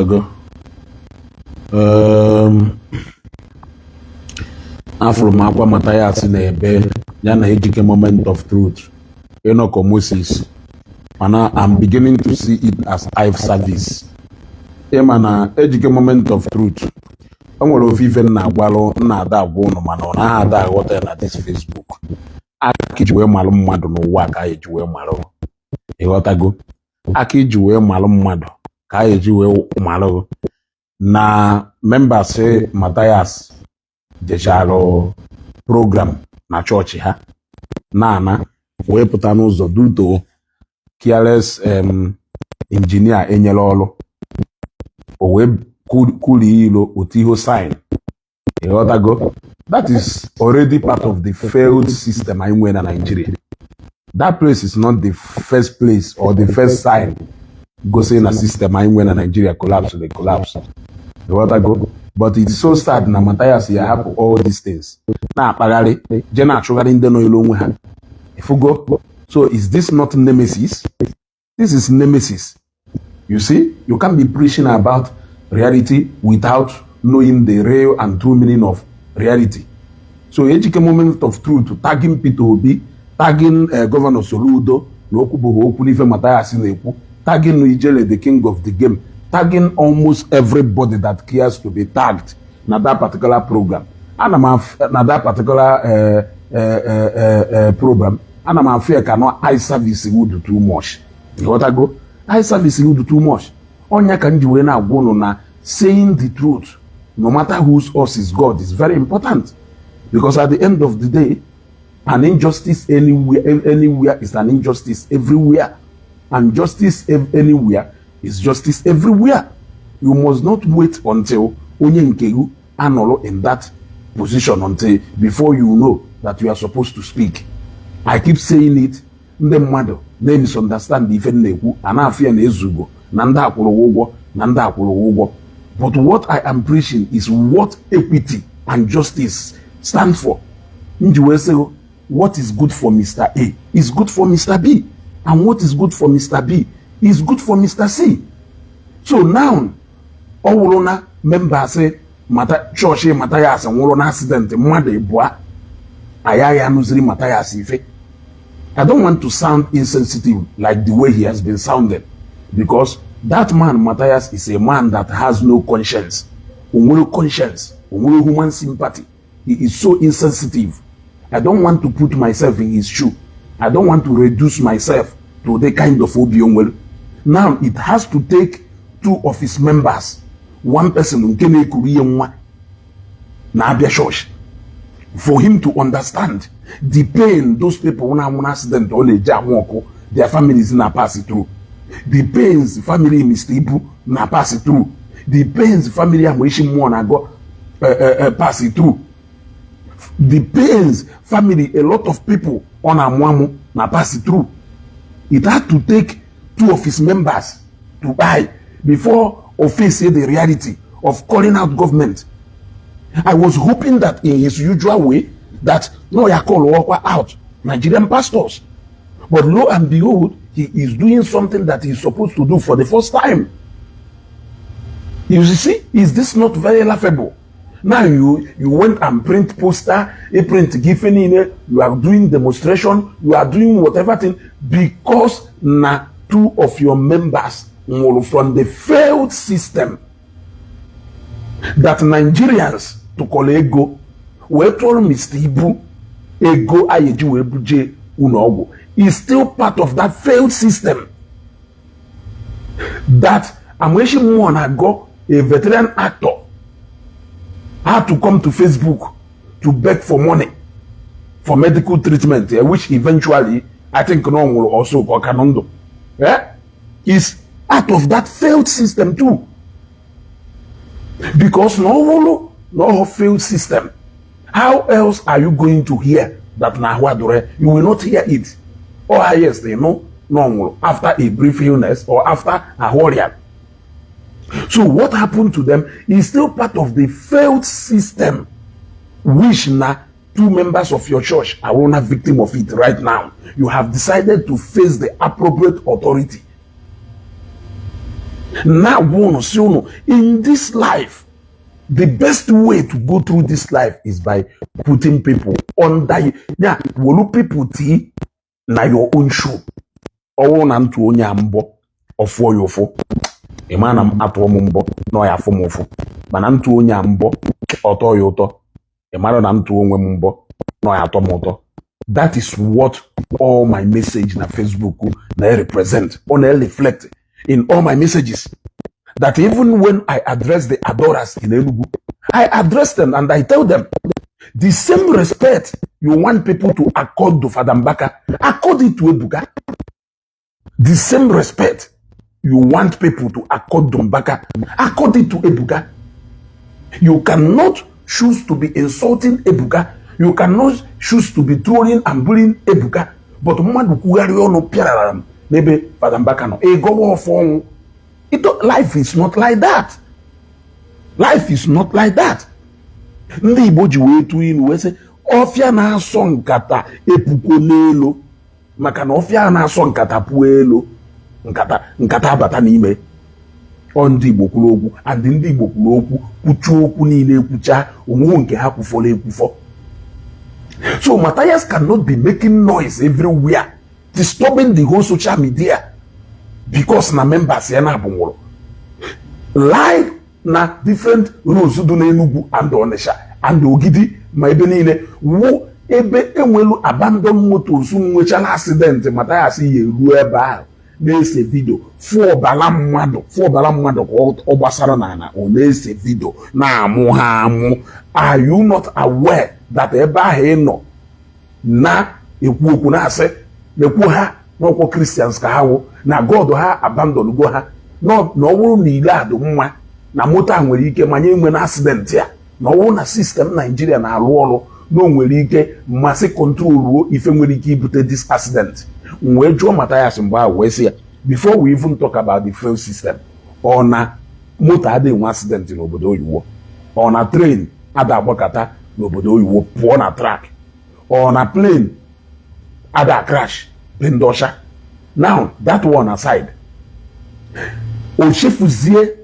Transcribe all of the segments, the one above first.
go. Afro Makwa Mathias in a bed, Yana Ejike moment of truth. Enoch Moses. And I'm beginning to see it as life service. Emana Ejike moment of truth. I'm going to even na gwalo na ada agwono mana na ada aghota na this Facebook. Akijiwe malụ mmadụ n'ụwa ka ejiwe malụ. Ịghọtago? Akijiwe malụ mmadụ ka ejiwe malụ. Na members Mathias jecharo program na chọọchị ha na wee pụta n'ụzọ duto careless engineer enyere ọrụ o wee kuli ilo otiho sign. Ịghọtago? That is already part of the failed system anyị nwere na Nigeria. That place is not the first place or the first sign gosi na system anyị nwere na Nigeria collapse. Ịghọtago? But it's so sad na Mathias ya hapụ all these things na akpagharị je na achụgharị ndị nọ ilo onwe ha. Ifugo? So is this not nemesis? This is nemesis. You see, you can't be preaching about reality without knowing the real and true meaning of reality. So Ejike moment of truth, tagging Peter Obi, tagging Governor Soludo, Mathias tagging Ijele, the king of the game, tagging almost everybody that cares to be tagged na that particular program. And na that particular program, and I'm afraid cannot eye service would too much. You want to go? Eye service would do too much. Onya can you na go na saying the truth, no matter whose us is God, is very important. Because at the end of the day, an injustice anywhere is an injustice everywhere. And justice anywhere is justice everywhere. You must not wait until onye nkegu anolo in that position until before you know that you are supposed to speak. I keep saying it. Ndị mmadụ they misunderstand the ife na-ekwu ana-afịa na ezugo na ndị akwụrụ ụgwọ na ndị akwụrụ ụgwọ. But what I am preaching is what equity and justice stand for. What is good for Mr. A is good for Mr. B, and what is good for Mr. B is good for Mr. C. So now, all members say church Mathias and one accident mmadụ ebua ayaya nuziri Mathias ife. I don't want to sound insensitive like the way he has been sounded, because that man Mathias is a man that has no conscience, no conscience, no human sympathy. He is so insensitive. I don't want to put myself in his shoe. I don't want to reduce myself to the kind of Obiongwel. Now it has to take two of his members, one person na Abia Church, for him to understand the pain those people when an accident or their families na pass it through. The pains family Mr. Ibu na pass it through. The pains family Amwishimo na go pass it through. The pains family a lot of people on Amwamu na pass it through. It had to take two of his members to buy before facing the reality of calling out government. I was hoping that in his usual way that no, you call out Nigerian pastors. But lo and behold, he is doing something that he's supposed to do for the first time. You see, is this not very laughable? Now you went and print poster, a print given in it, you are doing demonstration, you are doing whatever thing because na two of your members from the failed system that Nigerians to call ego, we told Mr. Ibu, ego ayeju ebuje unogo, is still part of that failed system. That Amweshi Muonago, a veteran actor, had to come to Facebook to beg for money for medical treatment, which eventually I think no one will also go Kanondo. Is out of that failed system too. Because no failed system. How else are you going to hear that Nahwadore? You will not hear it. Or yes, they know no after a brief illness or after a warrior. So what happened to them is still part of the failed system, which now two members of your church are one victim of it right now. You have decided to face the appropriate authority. Now, in this life, the best way to go through this life is by putting people under. Yeah, will people tea na your own shoe. Or na ntu onye ambo ofo yofo. Imana ato mumbo no ya fomofo. Mana ntu onye ambo oto yoto. Imana na ntu onwe mumbo no ya to moto. That is what all my message na Facebook na represent. On reflect in all my messages. That even when I address the adorers in Enugu, I address them and I tell them, the same respect you want people to accord to Father Mbaka, accord it to Ebuka. The same respect you want people to accord to Mbaka, accord it to Ebuka. You cannot choose to be insulting Ebuka. You cannot choose to be trolling and bullying Ebuka. But maybe Father Mbaka no. Go for life is not like that. Life is not like that. Ndị Igbo ji wee tu inu wee sị ọfịa na-asọ nkata epuko n'elu maka na ọfịa na-asọ nkata puo elu nkata abata n'ime. Ọ ndị Igbo kwuru okwu and ndị Igbo kwuru okwu kwuchuo okwu niile ekwucha onwe nke ha kwufọrọ ekwufọ. So Mathias cannot be making noise everywhere, disturbing the whole social media because na members ya na abụnwụrụ. Live na different roads do na Enugu and Onitsha and Ogidi ma ebe niile wo ebe enwelu abandon motors nwechala accident Mathias ye ruo ebe ahụ na-ese video fụọbala mmadụ ka ọ gbasara n'ala ọ na-ese video na-amụ ha amụ. Are you not aware that ebe ahụ ị nọ na ekwu okwu na-asị na-ekwu ha n'ọkwọ Christians ka ha wụ na God ha abandon go ha na ọ bụrụ na ile adụ mma na moto a nwere ike manye enwe na accident ya na ọ bụrụ na system Nigeria na-alụ ọrụ na o nwere ike mmasị control ruo ife nwere ike ibute this accident. Wee jụọ Mathias mgbe ahụ wee sị ya before we even talk about the fuel system, ọ na moto adịghị nwe accident n'obodo oyibo, ọ na train ada agbakọta n'obodo oyibo pụọ na track, ọ na plane ada crash pendosha. Now that one aside, Oshefuzie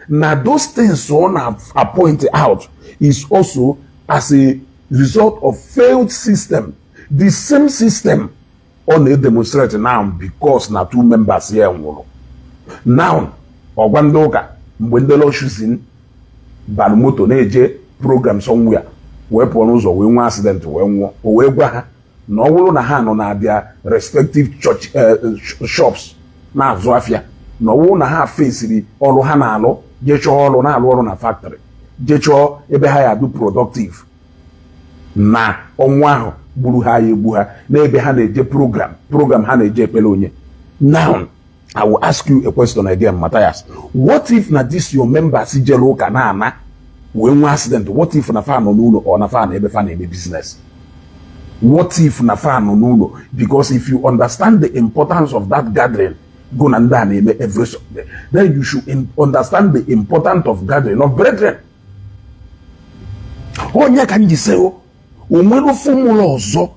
na those things on are pointed out is also as a result of failed system. The same system on a demonstrate now because na two members here nwụrụ. Now Ogwandoka mgbe ndị lo shuzin bal moto na-eje program somewhere wee pụọ n'ụzọ wee nwe accident wee nwụọ. O wee gwa ha na ọ bụrụ na ha nọ na their respective church shops na-azụ afịa na ọ bụrụ na ha fesiri ọrụ ha na-alụ jechọọ ọrụ na-alụ ọrụ na factory jechọọ ebe ha ya do productive na ọnwa ahụ gburu ha ya egbu ha n'ebe ha na-eje program ha na-eje ekpele onye. Now I will ask you a question again, Mathias. What if na this your members jere ụka na ana wee nwe accident? What if na fa nọ n'ụlọ or na fa na ebe fa na-eme business? What if na fa nọ n'ụlọ? Because if you understand the importance of that gathering, go na ndị a na-eme every Sunday, then you should understand the importance of gathering of brethren. Onye ka nji se o onwere formula ọzọ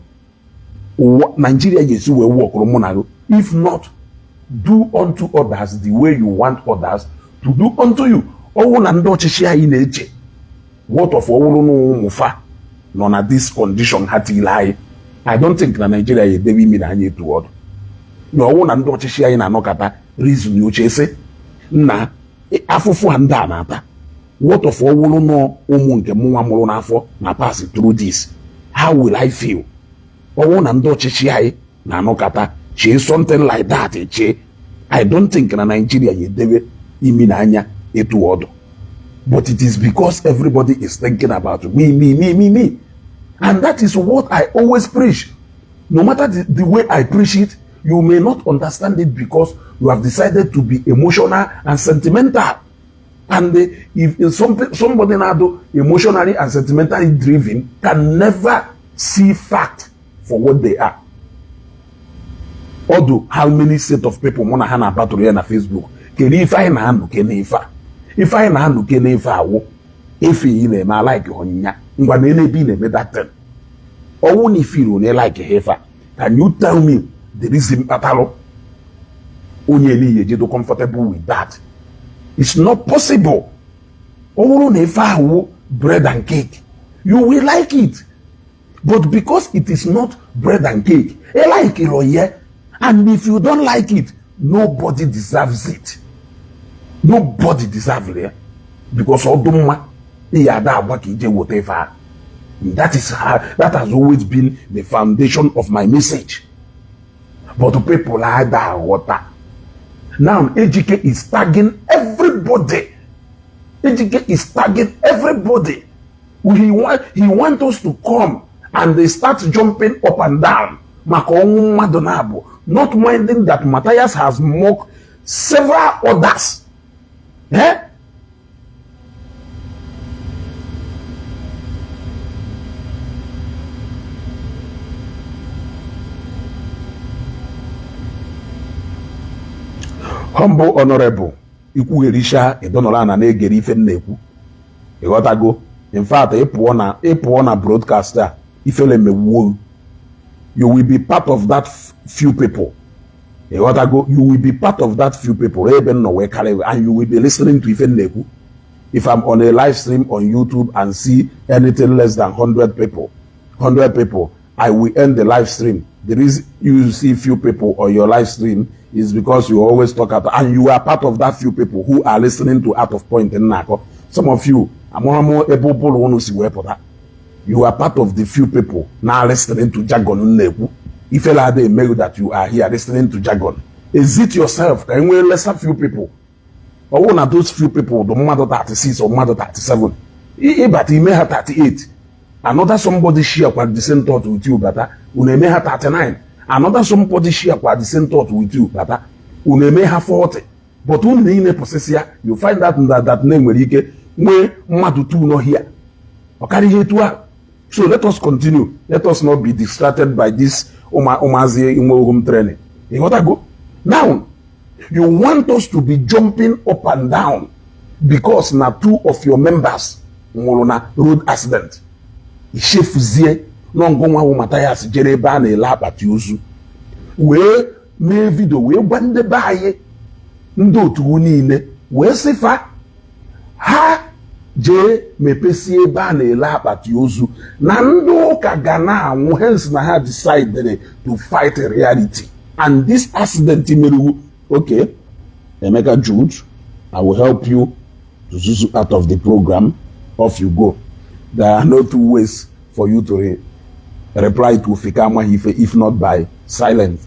Nigeria ga-esi wee wọkụrụ mụ na gị. If not, do unto others the way you want others to do unto you. Ọwụ na ndị ọchịchị anyị na-eche what of ọwụrụ na ụmụfa nọ na this condition ha tile anyị, I don't think na Nigeria ya edebe imi na anyị etu ọdụ. Na ọwụ na ndị ọchịchị anyị na-anọkọta reason uche sị nna afụfụ ha ndị a na-ata what of ọwụrụ na ụmụ nke mụnwa mụrụ n'afọ na pass through this, how will I feel? Ọwụ na ndị ọchịchị anyị na-anọkọta chee something like that chee, I don't think na Nigeria ya edebe imi na anya etu ọdụ. But it is because everybody is thinking about me. And that is what I always preach. No matter the way I preach it, you may not understand it because you have decided to be emotional and sentimental. And if somebody now emotionally and sentimentally driven can never see fact for what they are. Although how many set of people mona hana battle here na Facebook, keni if I na anu keni ifa. If I na anu keni ifa wo, if he ne ma like honya, ngwa na be ne that thing. Or won't you feel ne like hefa? Can you tell me the reason patalo? Onye ni ye do comfortable with that. It's not possible. If I bread and cake, you will like it. But because it is not bread and cake, you like it, yeah? And if you don't like it, nobody deserves it. Nobody deserves it. Because whatever. That has always been the foundation of my message. But the people are that water. Now, EJK is tagging everybody. EJK is tagging everybody. He wants us to come and they start jumping up and down. Not minding that Mathias has mocked several others. Eh? Humble honorable ikwuherisha idonola na na-egere ife na-ekwu ịghọtago. In fact, ịpụọ na broadcaster ifele mewuo, you will be part of that few people. ịghọtago, you will be part of that few people ebe nọ wee carry, and you will be listening to ife na-ekwu. If I'm on a live stream on YouTube and see anything less than 100 people, I will end the live stream. The reason you see few people on your live stream is because you always talk about, and you are part of that few people who are listening to Out of Point in Nako. Some of you, you are part of the few people now listening to jargon. If you are that you are here listening to jargon, is it yourself? Can we lesser few people? Or one of those few people, the mother 36 or mother 37, but he may have 38. Another somebody share the same thought with you, but you may have 39. Another somebody share the same thought with you, but you may have 40. But when you possess, you find out that name where you get madu two no here. So let us continue. Let us not be distracted by this Omazie Imo training. You want to go? Now, you want us to be jumping up and down because now two of your members na road accident. Ishefuzie nongwa wo Mathias jere ba na ela akpati ozu. Wee mee video wee gwa ndị be anyị ndị otu niile wee sifa ha jee mepesie ebe a na-ele akpati ozu na ndị ụka ga na-anwụ, hence na ha decided to fight reality. And this accident meru, okay, Emeka Jude, I will help you to zuzu out of the program. Off you go. There are no two ways for you to reply to Fikama if not by silence.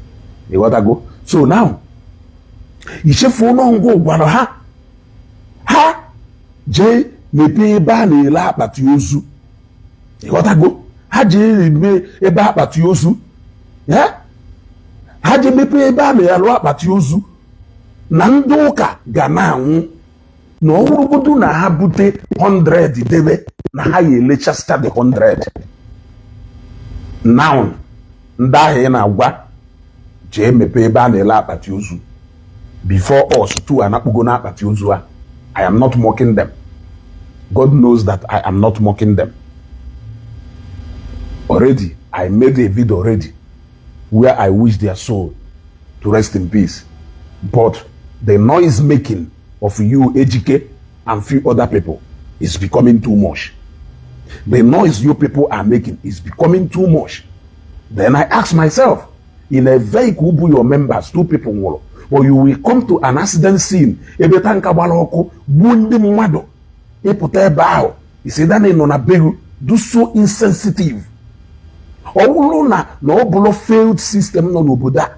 You want to go? So now, ha je mepe eba na ele akpati ozu. You want to go? Ha je me eba akpati ozu. Yeah? Ha je mepe eba na ele akpati ozu. Na ndị ụka ga na-anwụ. Na ọwụrụgodu na ha bute 100 debe na ha elechasta the 100. Now, ndị ahụ na-agwa jee mepe ebe a na-ele akpati ozu. Before us, two anakpugo na akpati ozu a. I am not mocking them. God knows that I am not mocking them. Already, I made a video already where I wish their soul to rest in peace. But the noise making of you, EJK, and few other people is becoming too much. The noise you people are making is becoming too much. Then I ask myself, in a vehicle, your members, two people will, or you will come to an accident scene, ebe tanka baloko, bundi mwado, epote bao, isedane nona begu, do so insensitive. Owulo na obulo failed system no noboda.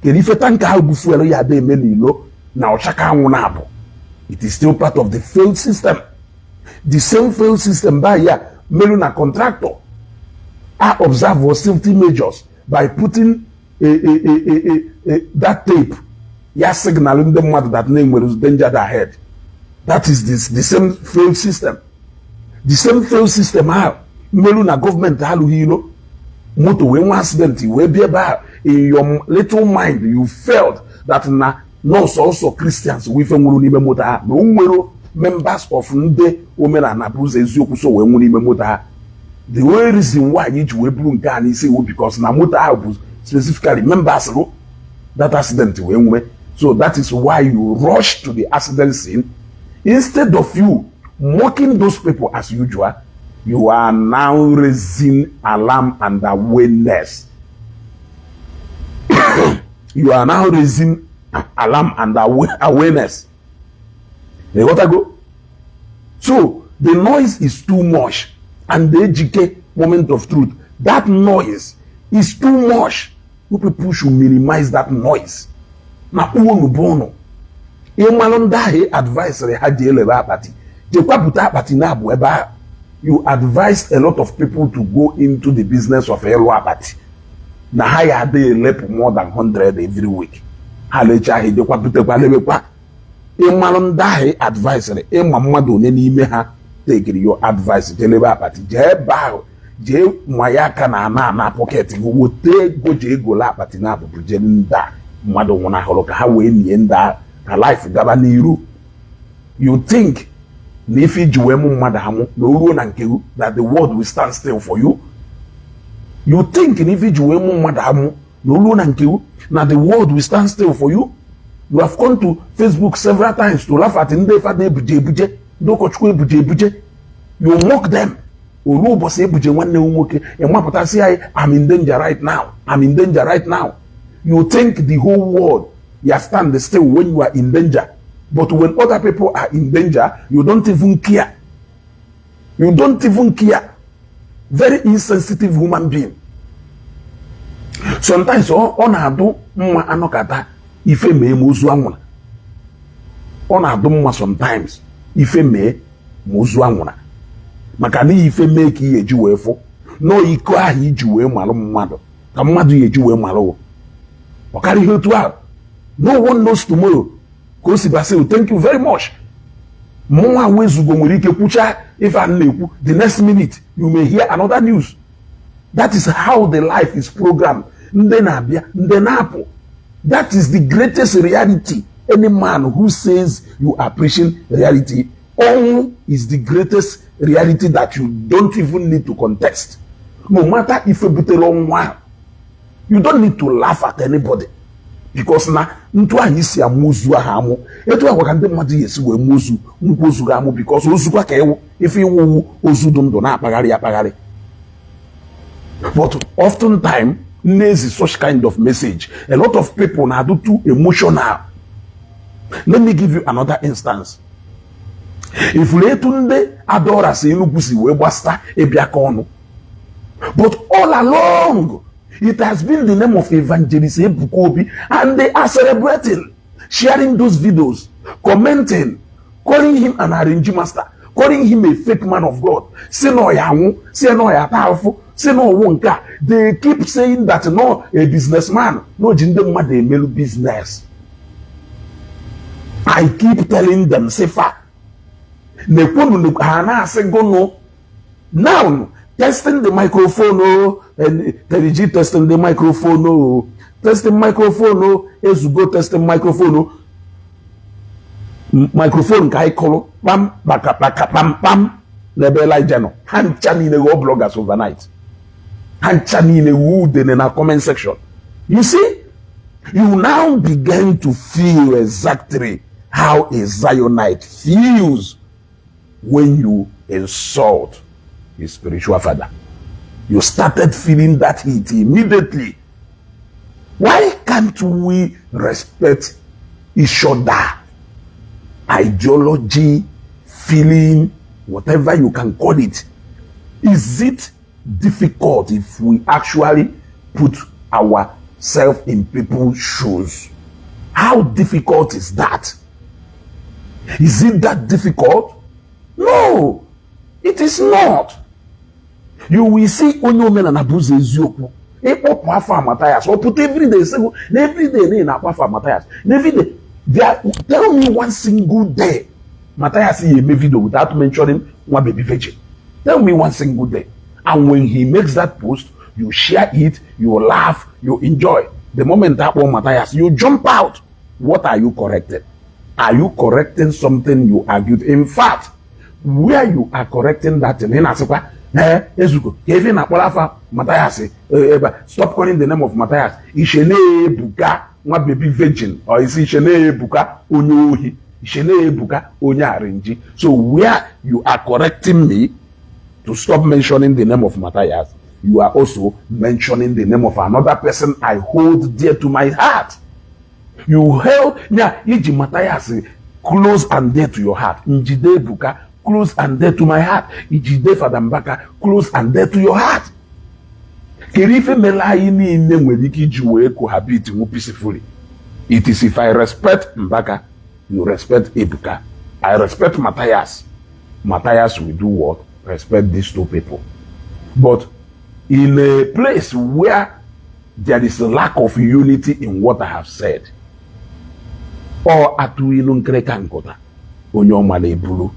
Kerife tanka ha bufuelo ya de melilo, na ochaka ngunabo. It is still part of the failed system. The same failed system by here, Meluna contractor. I observe was safety measures by putting that tape. Yeah, signaling them that name was danger ahead. That is the same failed system. The same failed system how Meluna government haluhilo moto when accident we be about in your little mind you felt that na no also Christians we from n'ime moto ha no nwero members of nde omena na bruze eziokwu so we n'ime moto ha. The only reason why you we bring nke a say because na moto ha specifically members that accident we. So that is why you rush to the accident scene Instead of you mocking those people as usual, you are now raising alarm and awareness. You are now raising alarm and awareness. You got to go. So the noise is too much, and the GK moment of truth, that noise is too much. You people should minimize that noise. Na uwo bono. Emalonda advisory hadiele party. You advised a lot of people to go into the business of a party. Na hire they lep more than 100 every week. Halecha he de kwapute kwalebekwa. Emalonda advisory. Mamado n'ime ha take your advice jeleba party. Je ba je mwayaka na pocket go wote go je go la party na bu je nda mmado wona holoka ha we nie nda ka life gaba n'iru. You think if you that the world will stand still for you? You think if you that the world will stand still for you? You have gone to Facebook several times to laugh at you mock them. I'm in danger right now. I'm in danger right now. You think the whole world stand still when you are in danger. But when other people are in danger, you don't even care. You don't even care. Very insensitive human being. Sometimes onado mma anokata ife me mozu anwuna. Onado mma sometimes ife me mozu anwuna. Maka na ife me ka ihe ji wee fo. No iko ahụ iji wee malụ mmadụ. Ka mmadụ ye ji wee malụ. Okari ihe otu ahụ. No one knows tomorrow. Thank you very much. If the next minute you may hear another news. That is how the life is programmed. That is the greatest reality. Any man who says you are preaching reality is the greatest reality that you don't even need to contest. No matter if you put a long while, you don't need to laugh at anybody. Because na ntu ahisi amuzu ahamu etu awakande mmadu yesi we muzu nkozu gamu because ozu kwa kewo if you ozu dondo na apagari. But often time nezi such kind of message. A lot of people na do too emotional. Let me give you another instance. If letunde adora se inugusi we basta ebiaka onu. But all along it has been the name of evangelist Ebukobi, and they are celebrating, sharing those videos, commenting, calling him an arranging master, calling him a fake man of God. Say no yamu, say no ya powerful, say no wonka. They keep saying that no a businessman, no jindema de melu business. I keep telling them, say fa. Nekunu hana se go no. Now testing the microphone, and Terigi testing the microphone, testing microphone, as you go testing microphone, microphone kai kolo, pam, baka, pam, nebela jano, hanchani in the bloggers overnight, hanchani in the wood in a comment section. You see, you now begin to feel exactly how a Zionite feels when you insult his spiritual father. You started feeling that heat immediately. Why can't we respect each other? Ideology, feeling, whatever you can call it. Is it difficult if we actually put ourselves in people's shoes? How difficult is that? Is it that difficult? No, it is not. You will see only men and abuse Ezioku. Mathias, or put every day, in Apafa Mathias. Every day, tell me one single day, Mathias see a video without mentioning one baby virgin. Tell me one single day. And when he makes that post, you share it, you laugh, you enjoy. The moment that one Mathias, you jump out. What are you correcting? Are you correcting something you argued? In fact, where you are correcting that in Mathias, stop calling the name of Mathias. Ishene Buka, one baby virgin, or is Ishene Buka Unuhi. Ishele Ebuka onye arrange. So where you are correcting me to stop mentioning the name of Mathias, you are also mentioning the name of another person I hold dear to my heart. You held Iji Mathias close and dear to your heart. Njide Ebuka close and dear to my heart. Ijide Fada Mbaka close and dear to your heart. Kerife melayi niile nwere ike iji wee cohabit peacefully. It is if I respect Mbaka, you respect Ebuka. I respect Mathias. Mathias will do what? Respect these two people. But in a place where there is a lack of unity in what I have said, or atuilu nkreka nkota onye ọma na-ebulu,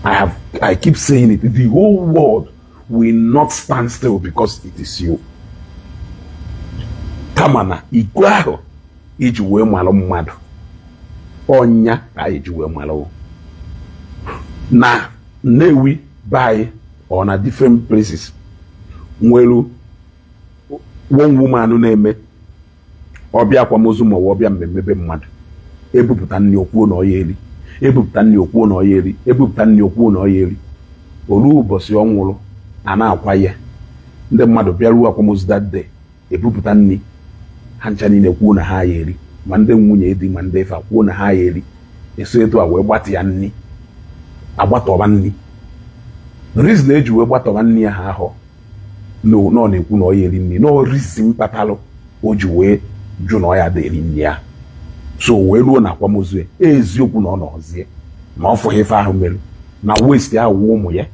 I keep saying it, the whole world will not stand still because it is you. Kama na ikwe ahụ iji wee malụ mmadụ, ọnya ka iji wee malụ. Na Nnewi by or na different places nwelu one woman na-eme ọbịa akwamozu ma ọbịa mmemme mmadụ, ebupụta nni okwuo na ọya eri, ebupụta nni okwuo na ọya eri, ebupụta nni okwuo na ọya eri. Olu ụbọchị ọ nwụrụ a na-akwa ya, ndị mmadụ bịaruo akwamozu that day, ebupụta nni ha ncha niile kwuo na ha ya eri, ma ndị nwunye di ma ndị ife kwuo na ha ya eri. Eso etu a wee gbata ya nni, agbatọba nni. Reason eji wee gbatọba nni ya ha ahụ no na-ekwu na ọ ya eri nni, no reason kpatalụ o ji wee jụ na ọ ya dị eri nni ya. So wee ruo na akwamozu eziokwu na ọ nọzie na ọ fụghị ife ahụ mere na waste ahụ ụmụ ya,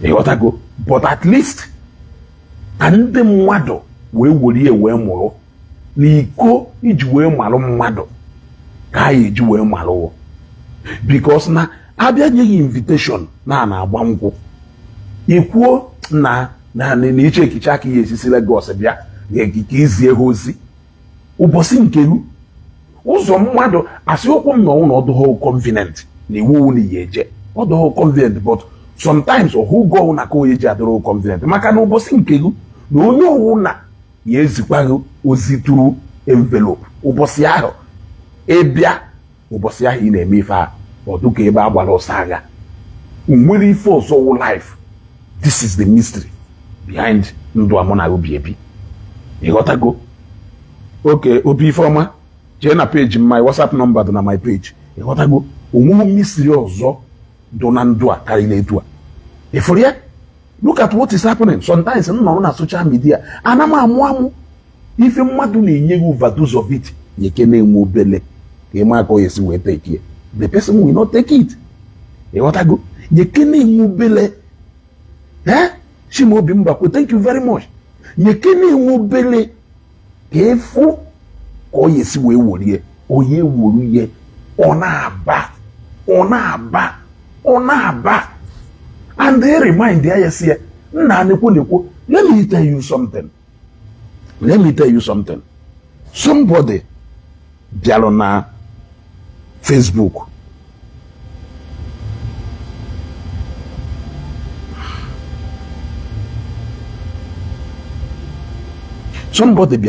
ịghọtago. But at least ka ndị mmadụ wee were ya wee mụrụ n'iko iji wee malụ mmadụ ka a eji wee malụ. Because na abịa nyeghị invitation na-agba nkwụ, ikwuo na iche ekiche aka ihe esisi Lagos bịa ga-ekike izie ha ozi ụbọchị nkelu ụzọ mmadụ asị okwu m na ọnwụ na ọdụghị convenient na iwu na ihe eje ọdụghị convenient, but sometimes ọhụ go na ka onye ji adịrị convenient maka na ụbọchị nkelu na onye ọwụ na ya ezikwaghị ozi tụrụ envelope ụbọchị ahụ ịbịa, ụbọchị ahụ ị na-eme ife a ọdụ ka ebe agbara ọsọ agha nwere ife ọzọ wụ life. This is the mystery behind ndụ amụ na obi ebi, ịghọtago. Okay, Obi Ifeoma, jee na page my WhatsApp number dị na my page, ịghọtago. Onweghị mystery ọzọ dụ na ndụ a karịrị etu a. Ifuru ya, look at what is happening. Sometimes m nọrọ na social media ana m amụ ife mmadụ na-enye gị overdose of it, nyeke na-enwe obele ka ịma ka ọ yesi wee take it, the person will not take it. Ịghọtago, nyeke na-enwe obele Chimaobi Mbakwe, thank you very much. Nyeke na-enwe obele ka efu ka ọ yesi wee worie onye woru ye ọ na-aba. And they remind ya yes here, nna nekwo. Let me tell you something. Somebody bịara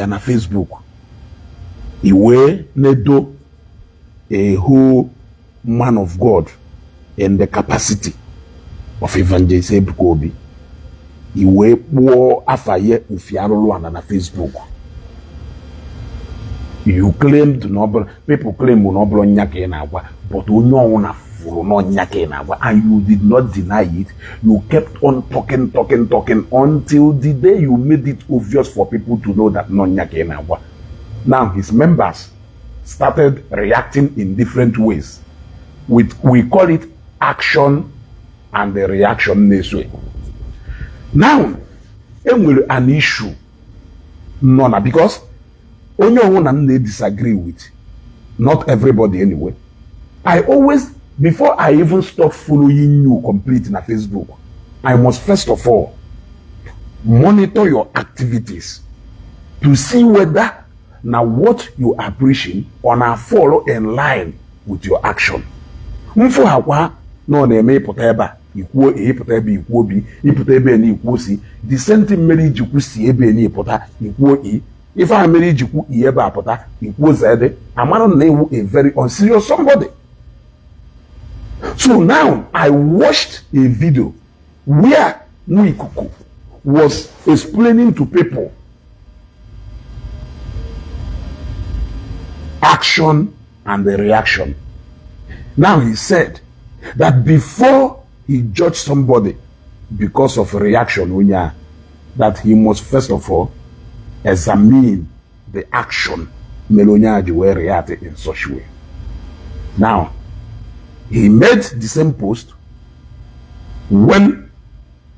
na Facebook iwe nedo a whole man of God in the capacity of evangelist Ebuka Obi, iwe kpụọ afa ye ufiarụlụ ana na Facebook. You claimed no, people claim no bro nyake na agwa, but onye ọnwụ na furu no nyake na agwa, and you did not deny it. You kept on talking until the day you made it obvious for people to know that no nyake na agwa. Now his members started reacting in different ways. We call it action and the reaction this way. Now, enwere an issue nona because onye ọwụna m disagree with, not everybody anyway. I always, before I even start following you complete na Facebook, I must first of all monitor your activities to see whether now what you are preaching on a follow in line with your action. Mfu hakwa no na-eme ịpụta ebe a ikwuo ịpụta ebe ikwuo bi ịpụta ebe na ikwuo si the same thing mere iji kwusi ebe na ịpụta ikwuo If I married you, it was a very unserious somebody. So now I watched a video where Nwikuku was explaining to people action and the reaction. Now he said that before he judged somebody because of reaction, that he must first of all examine the action Melonyaji were reacting in such way. Now, he made the same post when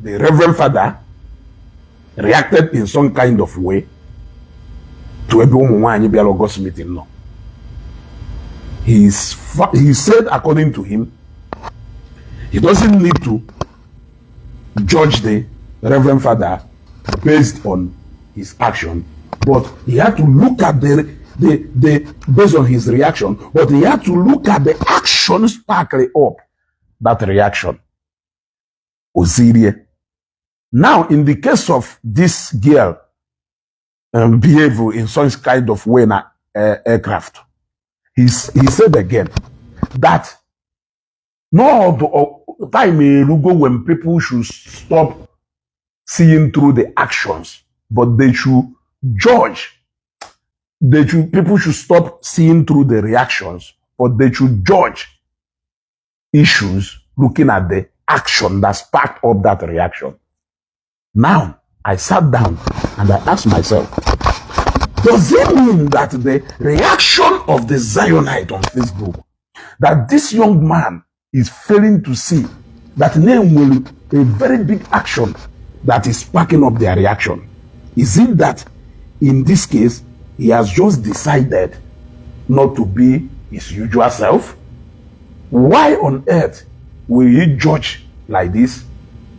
the Reverend Father reacted in some kind of way to everyone Bialogos meeting. No. He said, according to him, he doesn't need to judge the Reverend Father based on his action, but he had to look at the based on his reaction, but he had to look at the actions sparkling up that reaction. Osirie. Now, in the case of this girl behavior in some kind of way in aircraft, he said again that no time will go when people should stop seeing through the actions, but they should judge. People should stop seeing through the reactions, but they should judge issues looking at the action that sparked up that reaction. Now, I sat down and I asked myself, does it mean that the reaction of the Zionite on Facebook, that this young man is failing to see that name will a very big action that is sparking up their reaction? Is it that in this case, he has just decided not to be his usual self? Why on earth will he judge like this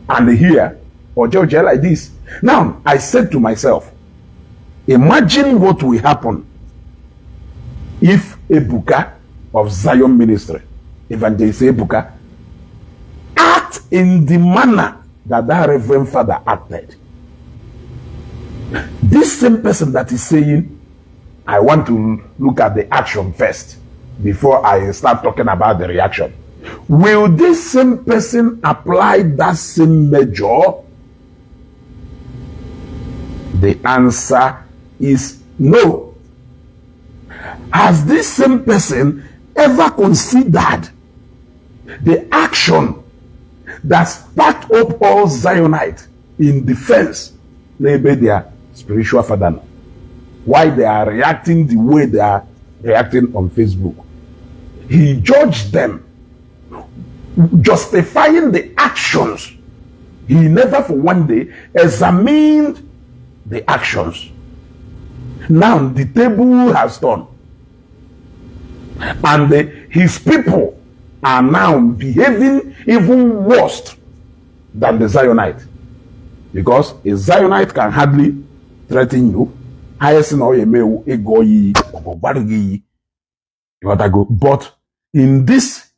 and here or judge like this? Now, I said to myself, imagine what will happen if Ebuka of Zion Ministry, Evangelist Ebuka, act in the manner that Reverend Father acted. This same person that is saying, I want to look at the action first before I start talking about the reaction. Will this same person apply that same measure? The answer is no. Has this same person ever considered the action that sparked up all Zionites in defense, maybe their spiritual father? Why they are reacting the way they are reacting on Facebook? He judged them, justifying the actions. He never for one day examined the actions. Now the table has turned, and his people are now behaving even worse than the Zionite, because a Zionite can hardly threaten you. But in this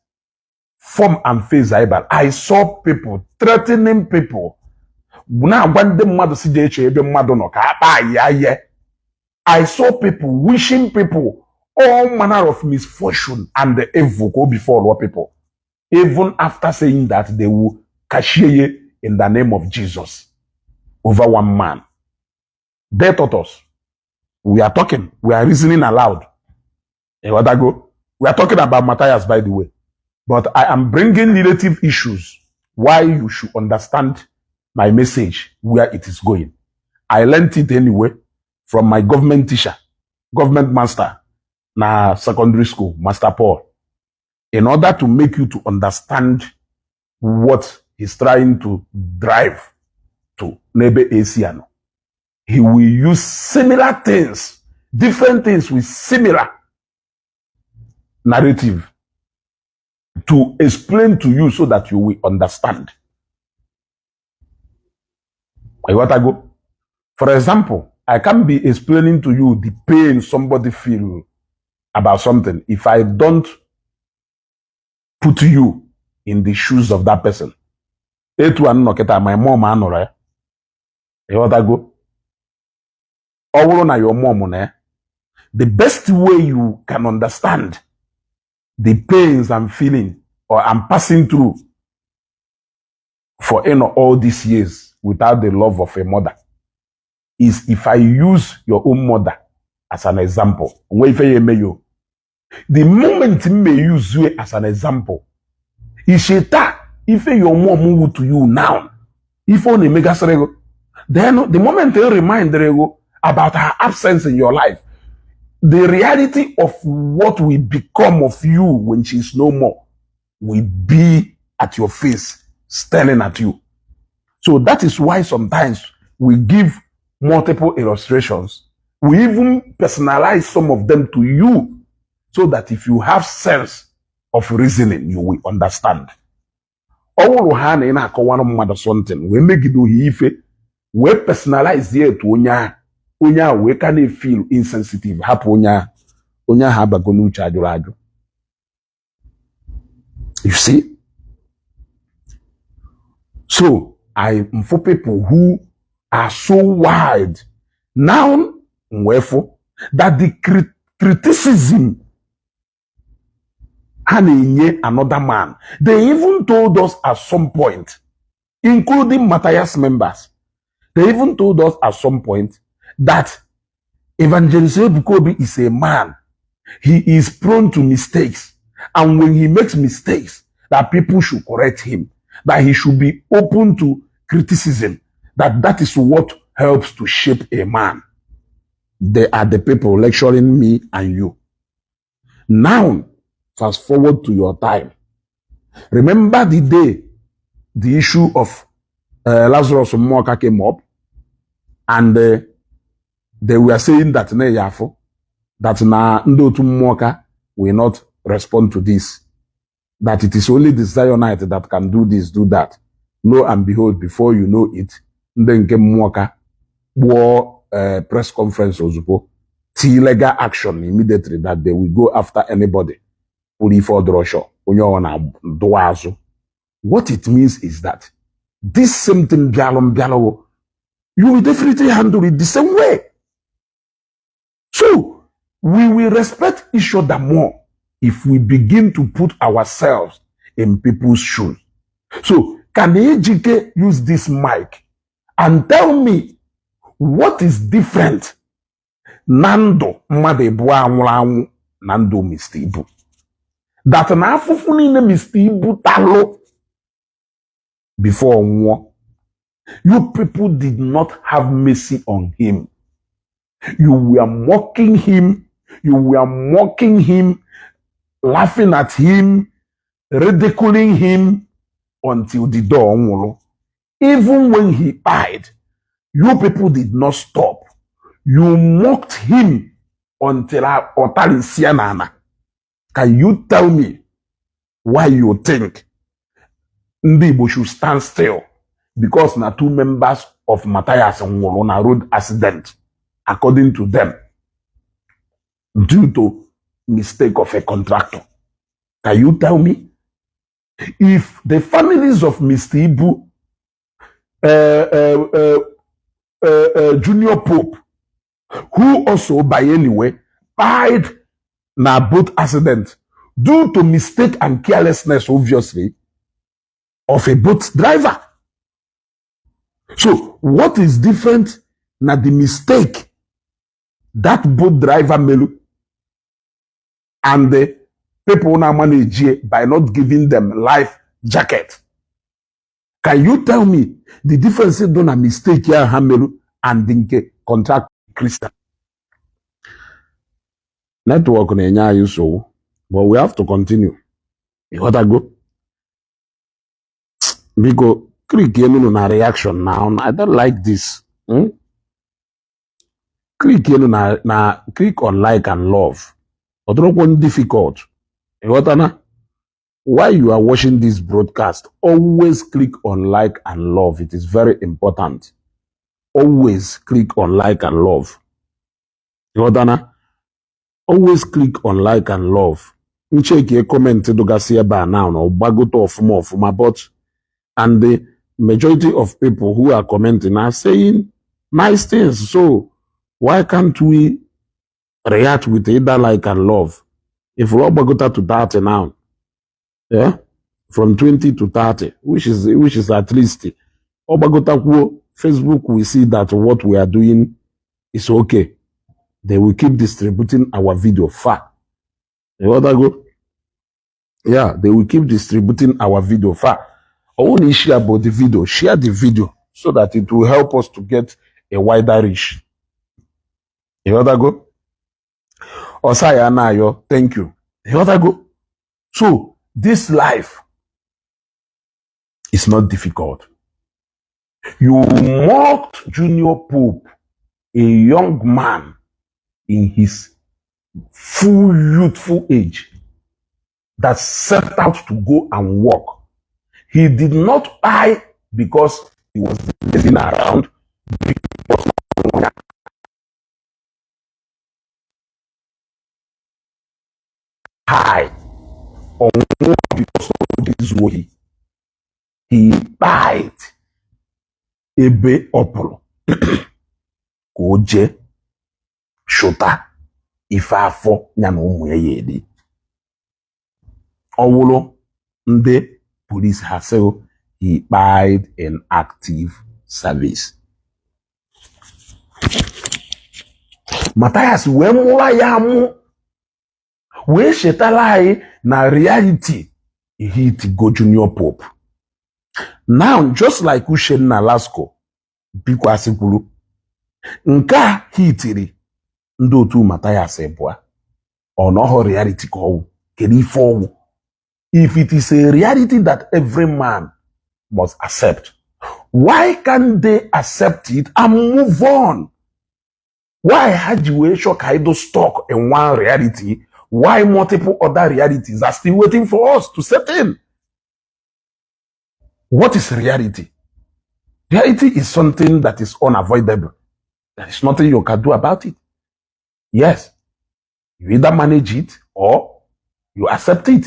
form and phase, I saw people threatening people. I saw people wishing people all manner of misfortune and the evil go before our people, even after saying that they will cashier in the name of Jesus over one man. They taught us. We are talking, we are reasoning aloud. We are talking about Mathias, by the way. But I am bringing relative issues why you should understand my message, where it is going. I learned it anyway from my government teacher, government master, na secondary school, Master Paul, in order to make you to understand what he's trying to drive to Nebe Asiano. He will use similar things, different things with similar narrative to explain to you so that you will understand. For example, I can't be explaining to you the pain somebody feel about something if I don't put you in the shoes of that person. My mom, All na your mom, the best way you can understand the pains I'm feeling or I'm passing through for all these years without the love of a mother is if I use your own mother as an example. The moment you may use you as an example, if your mom move to you now, if only make us then the moment they remind about her absence in your life, the reality of what will become of you when she's no more will be at your face, staring at you. So that is why sometimes we give multiple illustrations. We even personalize some of them to you so that if you have sense of reasoning, you will understand. All hand in a one mother something, we make it do ife, we personalize it to onya we can feel insensitive. Hapo onya haba gonu chajuraju. You see? So I'm for people who are so wide now, wherefore, that the criticism another man. They even told us at some point, including Mathias members, they even told us at some point that Evangelist Bukobi is a man. He is prone to mistakes. And when he makes mistakes, that people should correct him, that he should be open to criticism, that is what helps to shape a man. They are the people lecturing me and you. Now, fast forward to your time. Remember the day the issue of Lazarus Mmoka came up, and they were saying that na Ndotu Mmoka will not respond to this, that it is only the Zionite that can do this, do that. Lo and behold, before you know it, Ndenke Mmoka war press conference ozugbo, legal action immediately that they will go after anybody. What it means is that this same thing, you will definitely handle it the same way. So we will respect each other more if we begin to put ourselves in people's shoes. So can AGK use this mic and tell me what is different? Nando Madebwa Nando Mr. Ibu. That na afufuni ne Mr. Ibu talo before war. You people did not have mercy on him. You were mocking him. You were mocking him, laughing at him, ridiculing him until the door. Even when he died, you people did not stop. You mocked him until Otalisianana. Can you tell me why you think Ndibo should stand still? Because na two members of Mathias and Wolona road accident, according to them, due to mistake of a contractor. Can you tell me? If the families of Mr. Ibu, Junior Pope, who also by anyway died na boat accident due to mistake and carelessness, obviously, of a boat driver. So what is different na the mistake that boat driver made and the people now manage by not giving them life jacket? Can you tell me the difference is done a mistake here Hamelu and the contract Christian? Network na you so, but we have to continue. You gotta go. We go click na reaction now. I don't like this. Click na click on like and love. Other one difficult. You gotta na. While you are watching this broadcast, always click on like and love. It is very important. Always click on like and love. You gotta na. Always click on like and love. You check your comment to now or bagoto of more but and the majority of people who are commenting are saying nice things. So Why can't we react with either like and love? If we all go to 30 now, yeah, from 20 to 30, which is at least Obagota Facebook, we see that what we are doing is okay. They will keep distributing our video far. You other go? Yeah, they will keep distributing our video far. Only share about the video. Share the video so that it will help us to get a wider reach. You other go? Osaya Nayo, thank you. You other go? So this life is not difficult. You mocked Junior Pope, a young man in his full youthful age that set out to go and work. He did not buy because he was living around. High or because of this way. He died ebe opolo koje shota ife afọ ya na ụmụ ya edi ọwụlụ ndị police has said he died in active service. Mathias wee mụwa ya mụ wee shetala anyị na reality hit go Junior Pope. Now, just like Uchenna Lasco, biko asikwuru, nke a hitiri ndị otu Mathias ebua, ọ nọghọ reality ka ọwụ, kedu ife ọwụ? If it is a reality that every man must accept, why can't they accept it and move on? Why had you shock idle stock in one reality? Why multiple other realities are still waiting for us to set in? What is reality? Reality is something that is unavoidable. There is nothing you can do about it. Yes, you either manage it or you accept it.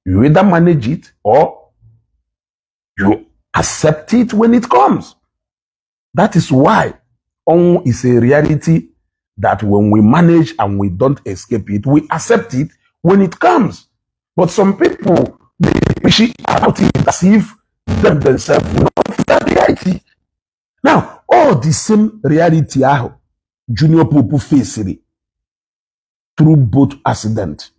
You either manage it or you accept it when it comes. That is why Onwu is a reality that when we manage and we don't escape it, we accept it when it comes. But some people, they wish about it as if them themselves will not fit that reality. Now, all the same reality ahụ Junior Pope faced through both accidents.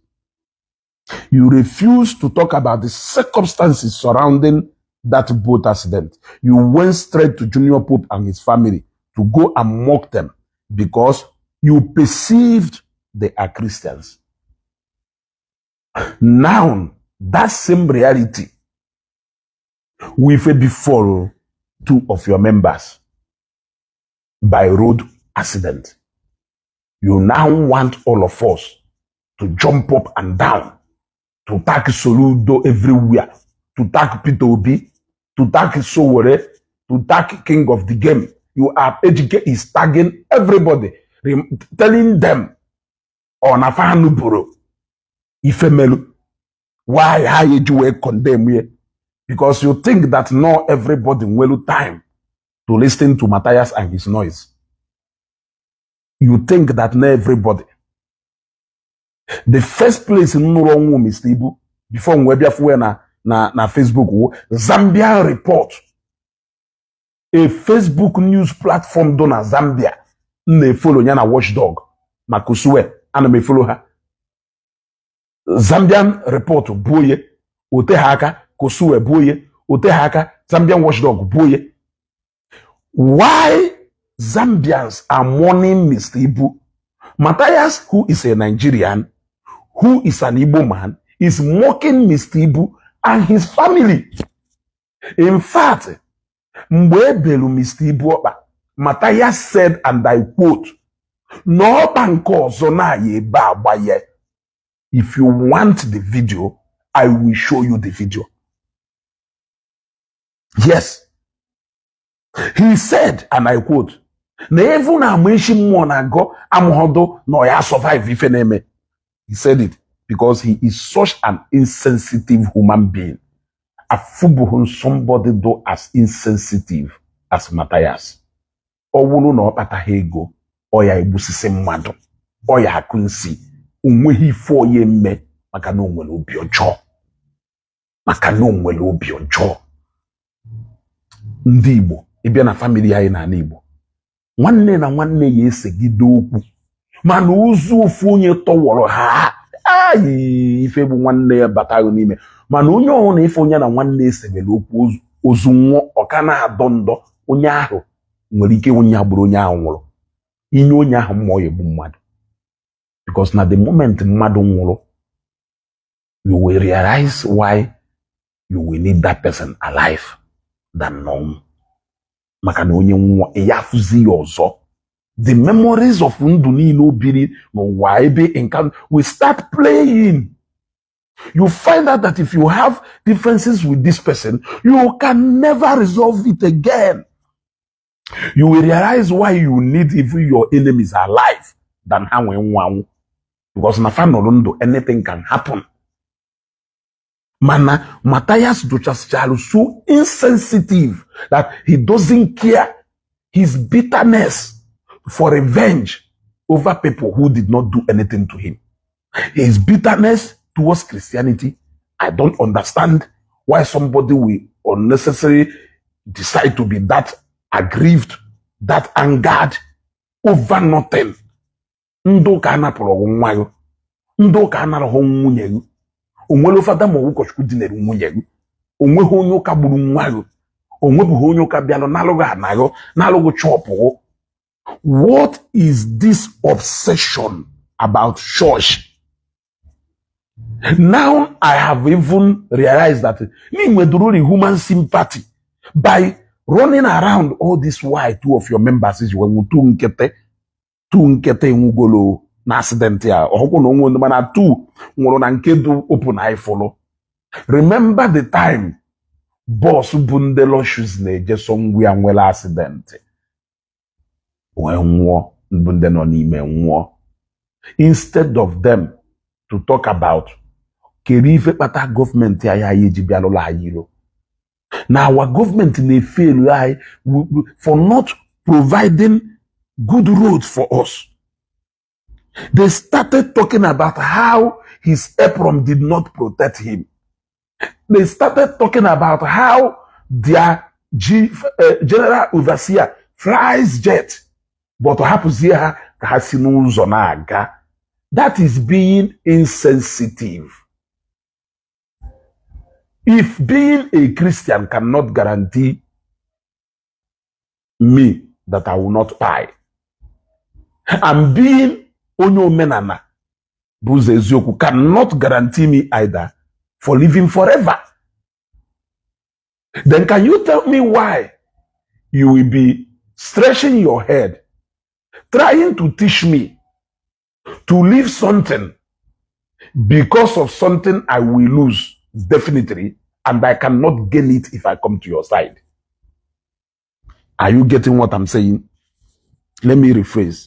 You refuse to talk about the circumstances surrounding that boat accident. You went straight to Junior Pope and his family to go and mock them because you perceived they are Christians. Now, that same reality will befall two of your members by road accident. You now want all of us to jump up and down, to tag Soludo everywhere, to tag Peter Obi, to tag Sowore, to tag King of the Game. You are educated is tagging everybody, telling them on a fanuburo, ifemelu, why you condemn me? Because you think that not everybody will time to listen to Mathias and his noise. You think that not everybody. The first place in wrong with Mr. Ibu, before we na Facebook, Zambia report. A Facebook news platform done na Zambia. Me follow yana watchdog. Makusue. And me follow her. Zambian report boye. Ote haka. Kosue boye. Ote haka. Zambian watchdog boye. Why Zambians are mourning Mr. Ibu? Mathias, who is a Nigerian, who is an Igbo man, is mocking Mr. Ibu and his family. In fact, Mbebelu Mr. Ibu, Mathias said, and I quote, "No banko zona ye ba baye. If you want the video, I will show you the video." Yes. He said, and I quote, "Nevu na mwishi mwana go amhodo no ya survive ife neme." He said it because he is such an insensitive human being. Afubuhun somebody do as insensitive as Mathias. ọwụrụ na ọkpataghị ego ọya egbusisi mmadụ ọya akụ nsi onweghị ife oye mme maka na onwere obi ọjọọ ndị Igbo ịbịa na famili anyị n'ala Igbo nwanne na nwanne ya esegide okwu mana ụzọ ofu onye tọwọrọ ha ayi ife bụ nwanne ya bataghị n'ime mana onye ọhụrụ na ife onye na nwanne esebere okwu ozu nwụọ ọka na-adọ ndọ onye ahụ nwere ike onye agbụrụ onye ahụ nwụrụ inye onye ahụ mmụọ ya egbu mmadụ because na the moment mmadụ nwụrụ you will realize why you will need that person alive than n'ọnwụ maka na onye nwụọ ya afụzi ya ọzọ the memories of ndụ niile obiri n'ụwa ebe will start playing. You find out that if you have differences with this person, you can never resolve it again. You will realize why you need even your enemies alive than how one. Because na family anything can happen. Mana Mathias is so insensitive that he doesn't care his bitterness for revenge over people who did not do anything to him. His bitterness towards Christianity, I don't understand why somebody will unnecessarily decide to be that aggrieved, that angered over nothing. Ndo ka na pụrụ nwa yo, ndo ka na roho nwunye yo. Onwere fada ma ụkọchukwu dinere nwunye yo. Onweghị onye ụka gburu nwa yo. Onwebeghị onye ụka bịalụ n'alụghị anaghị n'alụghị chọpụ. What is this obsession about church? Now I have even realized that the human sympathy by running around all this while two of your members is when tu nkete ngolo na accident ya ohoko no nwo mana tu nworo na nkedu open eye follow. Remember the time boss bundelo shoes na eje songwe anwele accident when bunde no n'ime nwo instead of them to talk about kerife kpata government ya eji bialola ayiro. Now our government may fail for not providing good roads for us. They started talking about how his apron did not protect him. They started talking about how their general overseer flies jet, but happens here that is being insensitive. If being a Christian cannot guarantee me that I will not die, and being onyo menana buze ezioku cannot guarantee me either for living forever, then can you tell me why you will be stretching your head trying to teach me to leave something because of something I will lose definitely, and I cannot gain it if I come to your side? Are you getting what I'm saying? Let me rephrase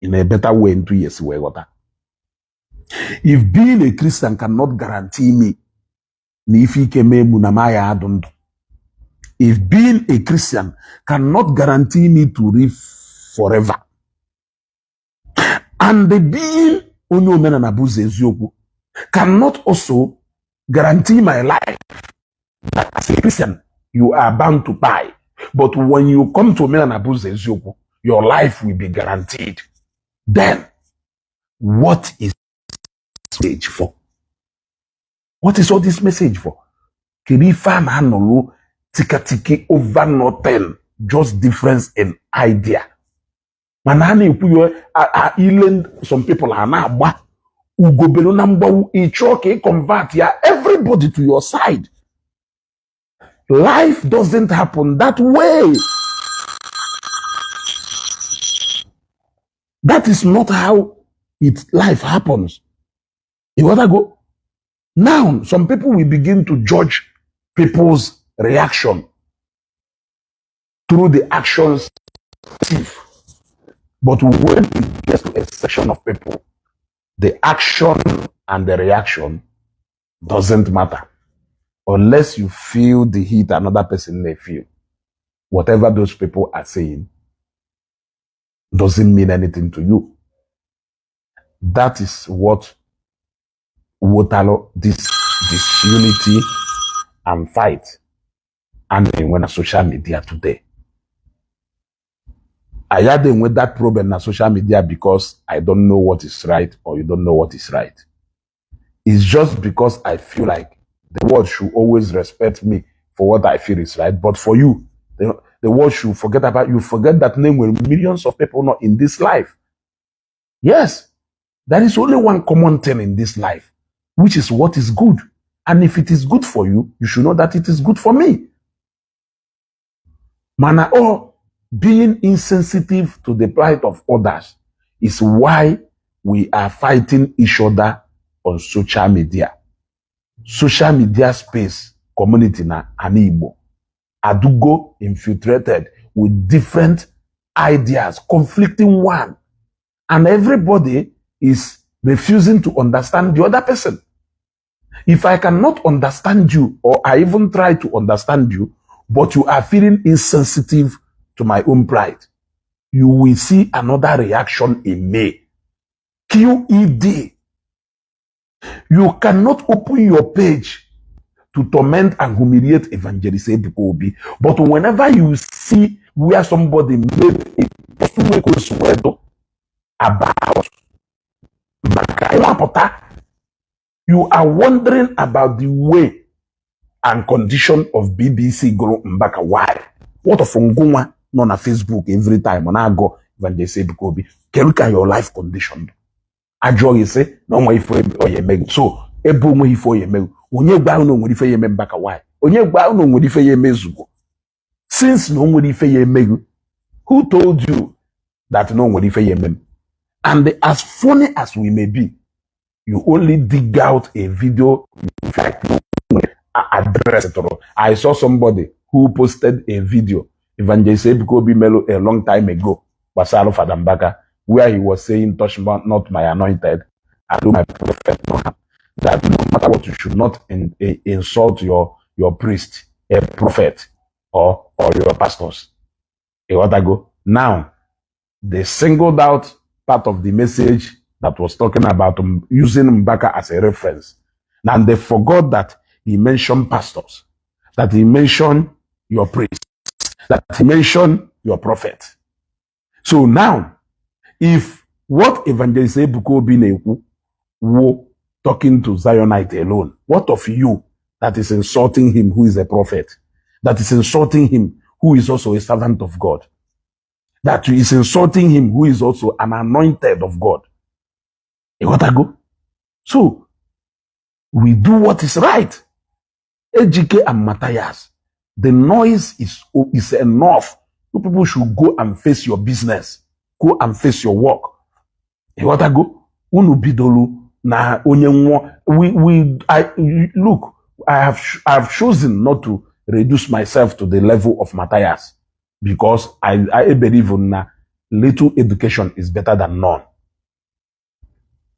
in a better way in 2 years. If being a Christian cannot guarantee me, if being a Christian cannot guarantee me to live forever, and the being onyo mena na buze ezioku cannot also guarantee my life, that as a Christian you are bound to die, but when you come to mena na buze ezioku your life will be guaranteed, then what is this message for? What is all this message for? Kirifa na nolu tikatiki over nothing, just difference in idea. Manani puyo some people are now agba ugobelo na mgbawu ichoke convert ya everybody to your side. Life doesn't happen that way. That is not how life happens. You wanna go? Now, some people will begin to judge people's reaction through the actions. But when it gets to a section of people, the action and the reaction doesn't matter. Unless you feel the heat another person may feel. Whatever those people are saying doesn't mean anything to you. That is what Wotalo, this disunity and fight, and then when a social media today. I had them with that problem on social media because I don't know what is right or you don't know what is right. It's just because I feel like the world should always respect me for what I feel is right. But for you, the world should forget about you. Forget that name when millions of people not in this life. Yes, there is only one common thing in this life, which is what is good. And if it is good for you, you should know that it is good for me. Mana, being insensitive to the plight of others is why we are fighting each other on social media. Social media space, community na Igbo, Adugo infiltrated with different ideas, conflicting one. And everybody is refusing to understand the other person. If I cannot understand you, or I even try to understand you, but you are feeling insensitive to my own pride, you will see another reaction in me. QED. You cannot open your page to torment and humiliate Evangelist Ebukobi, but whenever you see where somebody made a post about Makayapota, you are wondering about the way and condition of BBC Guru Mbaka. Why? What of Nguma on Facebook every time when I go Evangelist Ebukobi? Can look at your life condition. Ajo you say no more if you make so ebu mo if you make onye gba no nwere ife ye me Mbaka. Why? Onye gba no nwere ife ye mezugo. Since no nwere ife ye me, who told you that no nwere ife ye me? And as funny as we may be, you only dig out a video like address it. I saw somebody who posted a video, Evangelist Ebukobi Melo, a long time ago, Basaro Fadambaka, where he was saying, touch not my anointed, I do my prophet no harm. That no matter what, you should not insult your priest, a prophet, or your pastors. Now, they singled out part of the message that was talking about using Mbaka as a reference. And they forgot that he mentioned pastors, that he mentioned your priest, that he mentioned your prophet. So now, if what Evangelist Ebukobi Newu talking to Zionite alone, what of you that is insulting him who is a prophet, that is insulting him who is also a servant of God, that is insulting him who is also an anointed of God? You want to go? So, we do what is right. Ejike and Mathias, the noise is enough. You people should go and face your business. Go and face your work. You want to go? Unu bidolu na onye look, I have chosen not to reduce myself to the level of Mathias because I believe in little education is better than none.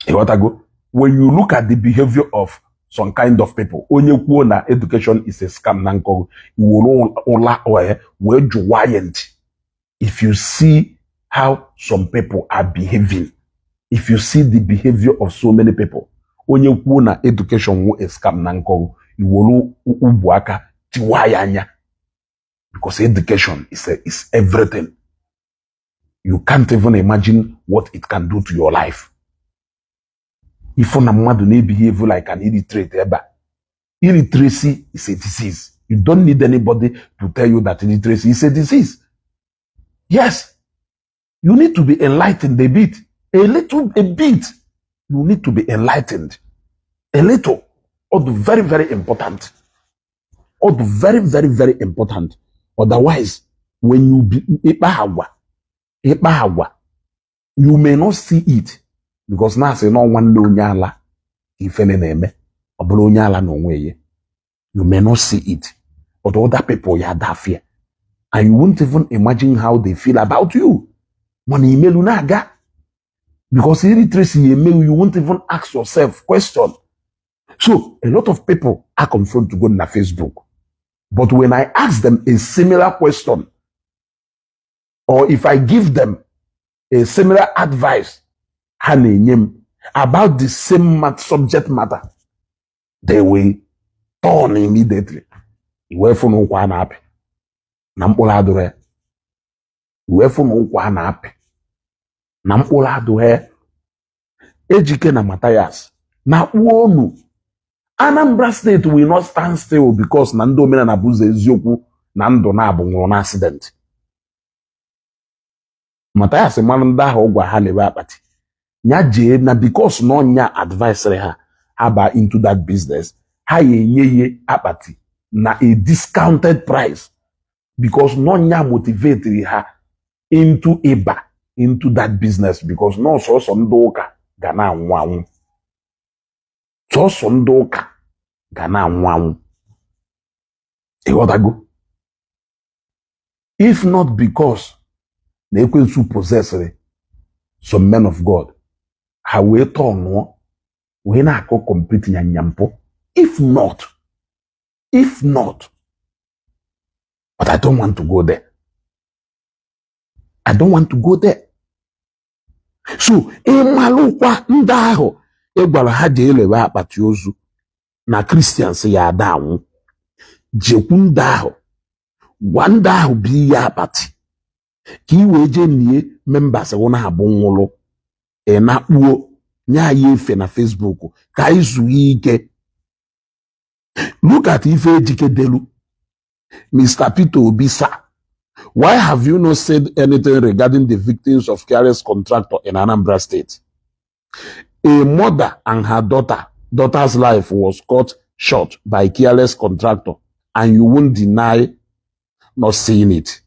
You want to go? When you look at the behavior of some kind of people, onye kwuo na education is a scam na nkogu, if you see how some people are behaving, if you see the behavior of so many people, onye kwuo na education is a scam na nkogu, ubuaka tiwayanya, because education is everything. You can't even imagine what it can do to your life. If on a madu behave like an illiterate, illiteracy is a disease. You don't need anybody to tell you that illiteracy is a disease. Yes, you need to be enlightened a bit, a bit. You need to be enlightened a little. Or the very, very important. Or the very, very, very important. Otherwise, when you be you may not see it. Because now say no one no nyala ifene neme obolo nyala no nweye. You may not see it, but other people ya that fear, and you won't even imagine how they feel about you. Money email unaga, because illiteracy you won't even ask yourself question. So a lot of people are confronted to go na Facebook, but when I ask them a similar question, or if I give them a similar advice ha na-enye m about the same subject matter, they will turn immediately. Iwefu n'ụkwụ a na-apị na mkpụrụ adụrụ ya. Iwefu n'ụkwụ a na-apị na mkpụrụ adụrụ ya. Ejike na Mathias na onu Anambra State will not stand still because na ndị omenala bụ ụzọ eziokwu na ndụ na-abụ nwụrụ na accident. Mathias mmanụ ndị ahụ ụgwa ha lebe akpati nya jee na because no nya advisory ha ba into that business, ha yenye ye akpati na a discounted price because no nya motivate ha into into that business because no so ndị ụka ga na-anwụ anwụ. So ndị ụka ga na-anwụ anwụ. Ịghọtago? If not because na ekwensu possessed some men of God, ha wee tọọ wee na-akọ complete nyanyampo. If not, but I don't want to go there. I don't want to go there. So, ịmalụkwa ndị ahụ ịgwara ha jee elewe akpati ozu na Christians ya ada anwụ. Jekwu ndị ahụ, gwa ndị ahụ bụ ihe akpati ka i wee jee nie members wụ na-abụ nwụrụ na-akpuo nye anyị efe na Facebook ka anyị zuo ike. Look at ife Ejike delu. Mr. Peter Obi, sir, why have you not said anything regarding the victims of careless contractor in Anambra State? A mother and her daughter's life was cut short by careless contractor, and you won't deny not seeing it.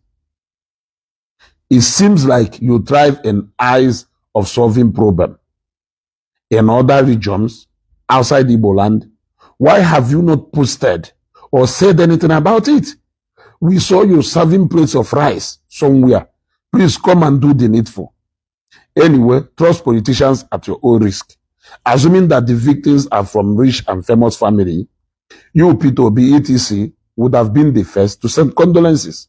It seems like you thrive in eyes of solving problem. In other regions outside Igbo land, why have you not posted or said anything about it? We saw you serving plates of rice somewhere. Please come and do the needful. Anyway, trust politicians at your own risk. Assuming that the victims are from rich and famous family, you, Peter Obi, etc., would have been the first to send condolences.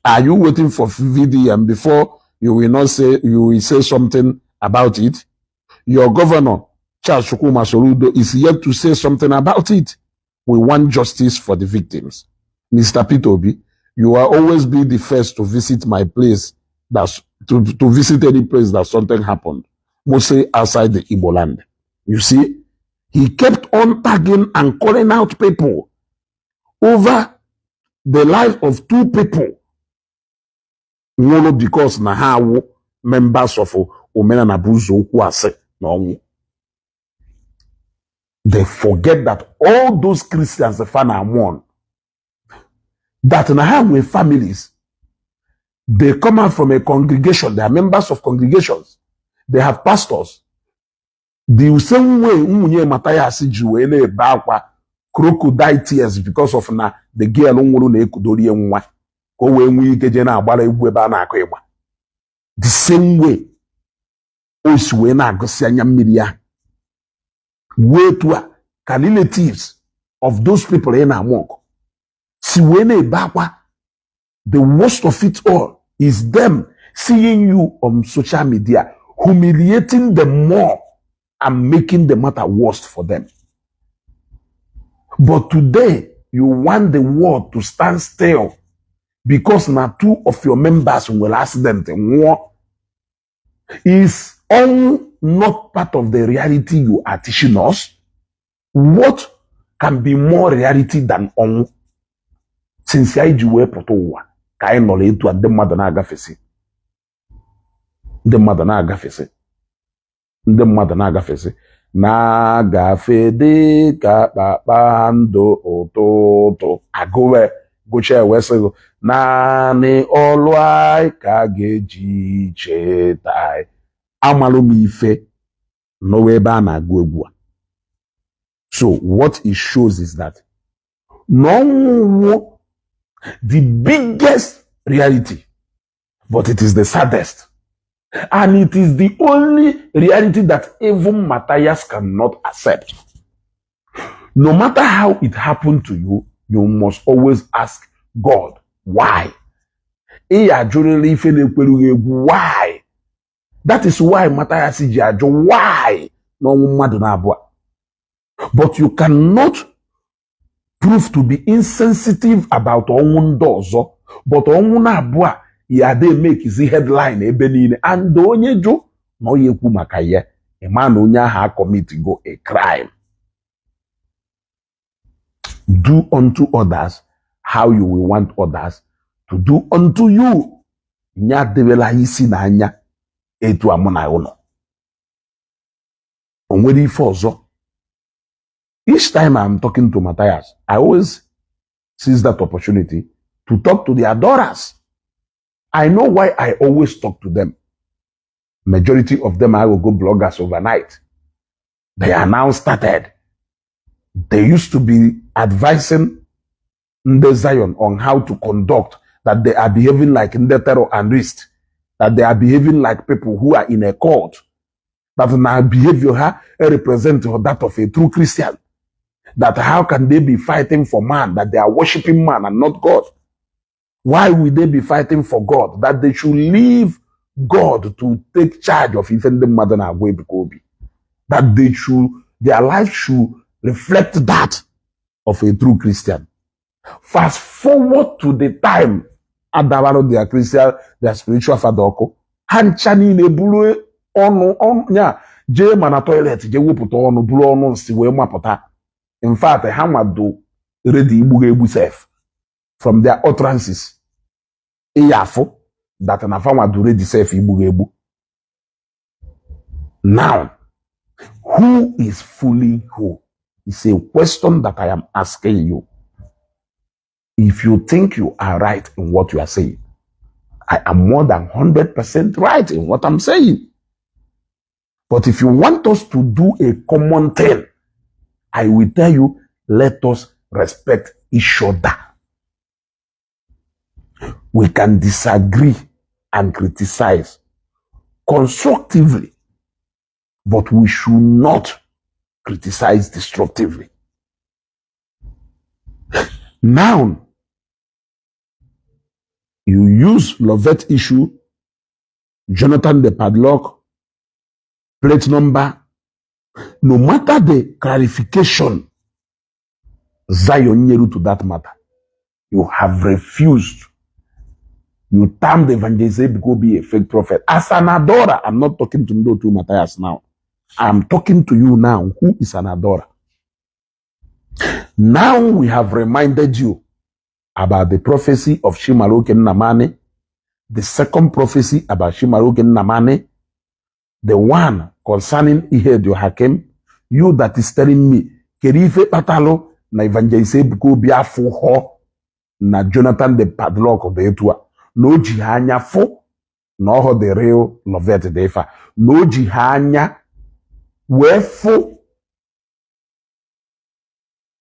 Are you waiting for VDM before you will say something about it? Your governor, Charles Chukwuma Soludo, is yet to say something about it. We want justice for the victims. Mr. Peter Obi, you will always be the first to visit my place, to visit any place that something happened, mostly outside the Igbo land. You see, he kept on tagging and calling out people over the life of two people. One because na ha members of Omena Nabuzo who are sick. No. They forget that all those Christians, the fan are one, that na ha with families, they come out from a congregation, they are members of congregations, they have pastors. The same way Mathias Juwe bakwa crocodile tears because of na the girl nwuru na ekudori nwa ko we nwe ike je na agbara egwu ebe a na-akọ ịgba. The same way o si we na agosi anya mmiri ya way to can relatives of those people in among si we na bakwa. The worst of it all is them seeing you on social media humiliating them more and making the matter worse for them. But today, you want the world to stand still because now two of your members will accident in war. Is all not part of the reality you are teaching us? What can be more reality than on? Since I do protowa, kai nole to the mother na agafesi. The mother na agafesi. The mother na agafesi. Na gafe ka kpakpando ụtụtụ agụwe gụcha wesịgụ naanị ọlụ anyị ka ga-eji cheta amalụ m ife n'owe ebe a na-agụ egwu a. So what it shows is that no, the biggest reality, but it is the saddest. And it is the only reality that even Mathias cannot accept. No matter how it happened to you, you must always ask God, why? Why? That is why Mathias ji ajụ why n'ọnwụ mmadụ na-abụọ. But you cannot prove to be insensitive about ọnwụ ndị ọzọ, but ọnwụ na-abụọ ya dey make zi headline ebe niile, and onye jụ na ọ ya ekwu maka ya, ịma na onye ahụ commit go a crime. Do unto others how you will want others to do unto you. Nya debela isi na anya etu amụ na ụlọ. O nwere ife ọzọ. Each time I'm talking to Mathias, I always seize that opportunity to talk to the adorers. I know why I always talk to them. Majority of them I will go bloggers overnight. They are now started. They used to be advising Nde Zion on how to conduct, that they are behaving like Nde terrorists, that they are behaving like people who are in a cult, that now behavior represents that of a true Christian. That how can they be fighting for man, that they are worshiping man and not God? Why will they be fighting for God? That they should leave God to take charge of even the mother and way Kobe. That they should, their life should reflect that of a true Christian. Fast forward to the time Adabaro, their Christian, their spiritual father, Hanchani nebulu onu nya je mana toilet je wuputa onu bulu onu nsi we mapota. In fact, Hamadu ready igbu self from their utterances. Iyafo that na famadu ready self igbu. Now, who is fooling who? It's a question that I am asking you. If you think you are right in what you are saying, I am more than 100% right in what I'm saying. But if you want us to do a common thing, I will tell you, let us respect each other. We can disagree and criticize constructively, but we should not criticize destructively. Now, you use Lovett issue, Jonathan the padlock, plate number. No matter the clarification Zion Nyeru to that matter, you have refused. You termed evangelist because be a fake prophet. As an adorer, I'm not talking to Mathias now. I'm talking to you now. Who is an adorer? Now we have reminded you about the prophecy of Shimaroke Namane, the second prophecy about Shimaroke Namane, the one concerning Ihedio Hakem, you that is telling me, Kerife Patalo, na evangelise buko biafo ho, na Jonathan the padlock of the etua, no jihanya fo, no ho the real Lovett defa, no jihanya, wefo,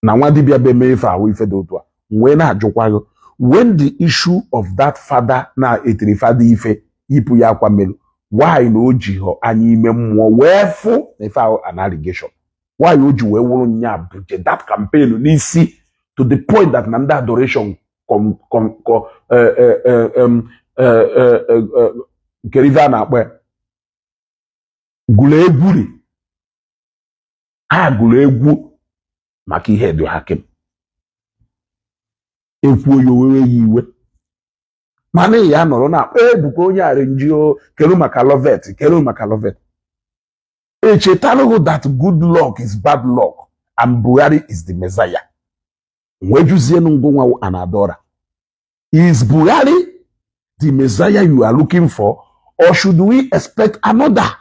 na wadibia be mefa wife de otua, when the issue of that father na etirifadi ife, ipu ya kwa melu, why no jiho anyi memwo wefo nefa an allegation? Why would you wewolo nya buje that campaign nisi to the point that nanda adoration keriva na akwe gule egwuri ha gule egwu maka ihe do hakem ekwu yo wewe yiwe mana ya nọrọ na ebuko onye arenji o kelu maka Lovett echetalogo that good luck is bad luck and Buhari is the Messiah. Wejuzienu ngonwa an adorer. Is Buhari the Messiah you are looking for, or should we expect another?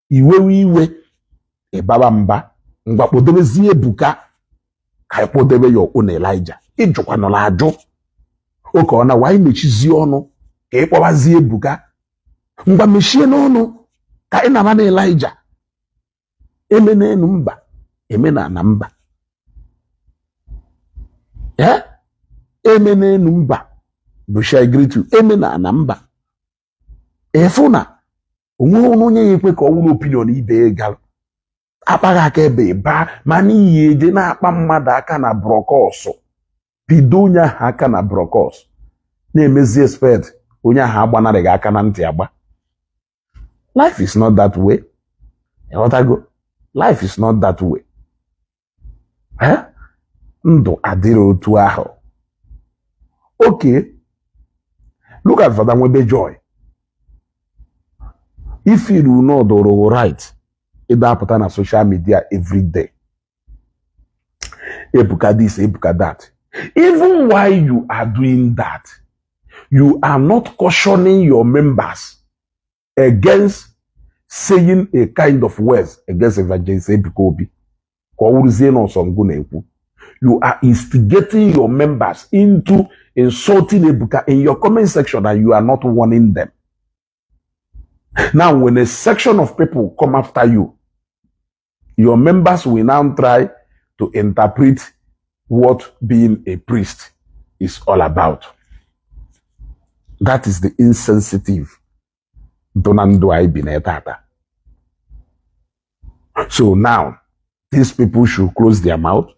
Iwe ebaba mba ngwapodebezi ebuka ka ipodebe your own Elijah. Ijokwa no la ajo. Oke ona why mechizi onu ka ikpobazi ebuka. Ngwa mechie n'onu ka inaba na Elijah. Emene numba, emena namba. Yeah? Emene numba. Bush, I agree to emena namba. Efuna. Onye yekwe ka ọwụrụ opinion ibe gal. Apaga ka ebe ba mani ye je na akpa mmadụ aka na brokos. Bido onye ahụ aka na brokos. Na-emezi expert onye ahụ agbanarị gị aka na ntị agba. Life is not that way. What I go? Life is not that way. Huh? Ndụ adịrị otu ahụ. Okay. Look at Father Nwebe Joy. If you do not do right, it happens on social media every day. Ebuka this, ebuka that. Even while you are doing that, you are not cautioning your members against saying a kind of words against Evangelist Ebuka Obi. You are instigating your members into insulting Ebuka in your comment section, and you are not warning them. Now, when a section of people come after you, your members will now try to interpret what being a priest is all about. That is the insensitive Donando Ibinetata. So now, these people should close their mouth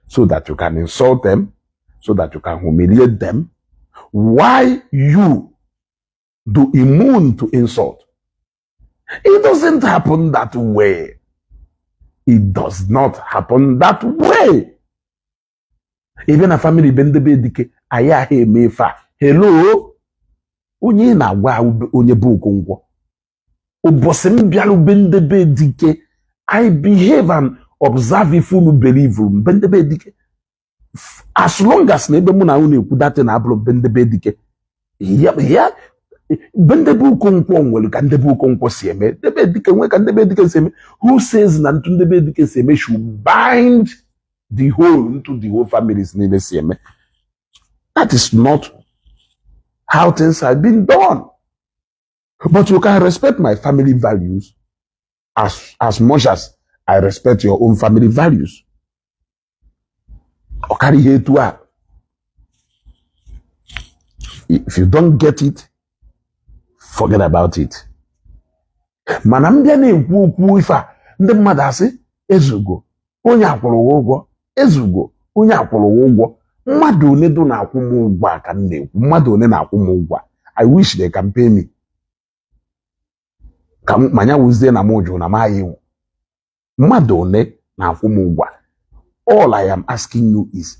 so that you can insult them, so that you can humiliate them. Why you do immune to insult? It doesn't happen that way. It does not happen that way. Even a family bendebe dike aya he mefa. Hello. Onye na gwa onye bu okongwo. Obosim bialu bendebe dike. I behave and observe if you believe bendebe dike. As long as nebe mu na unu ekwu that na ablo bendebe dike. Yeah. Bendebu konkwo nwelu ka ndebu konkwo si eme. Debe dike nwe ka ndebe dike si eme. Who says na ntu ndebe dike si eme should bind the whole into the whole families niile si eme? That is not how things have been done. But you can respect my family values as much as I respect your own family values. Okari hetua. If you don't get it, forget about it. Mana mbia na-ekwu okwu ife a ndị mmadụ asị ezugo onye akwụrụ ụgwọ ezugo onye akwụrụ ụgwọ mmadụ one do na-akwụ m ụgwọ a ka m na-ekwu mmadụ one na-akwụ m ụgwọ I wish they can pay me ka manya wuzie na m ụjụ na ma ya mmadụ one na-akwụ m ụgwọ. All I am asking you is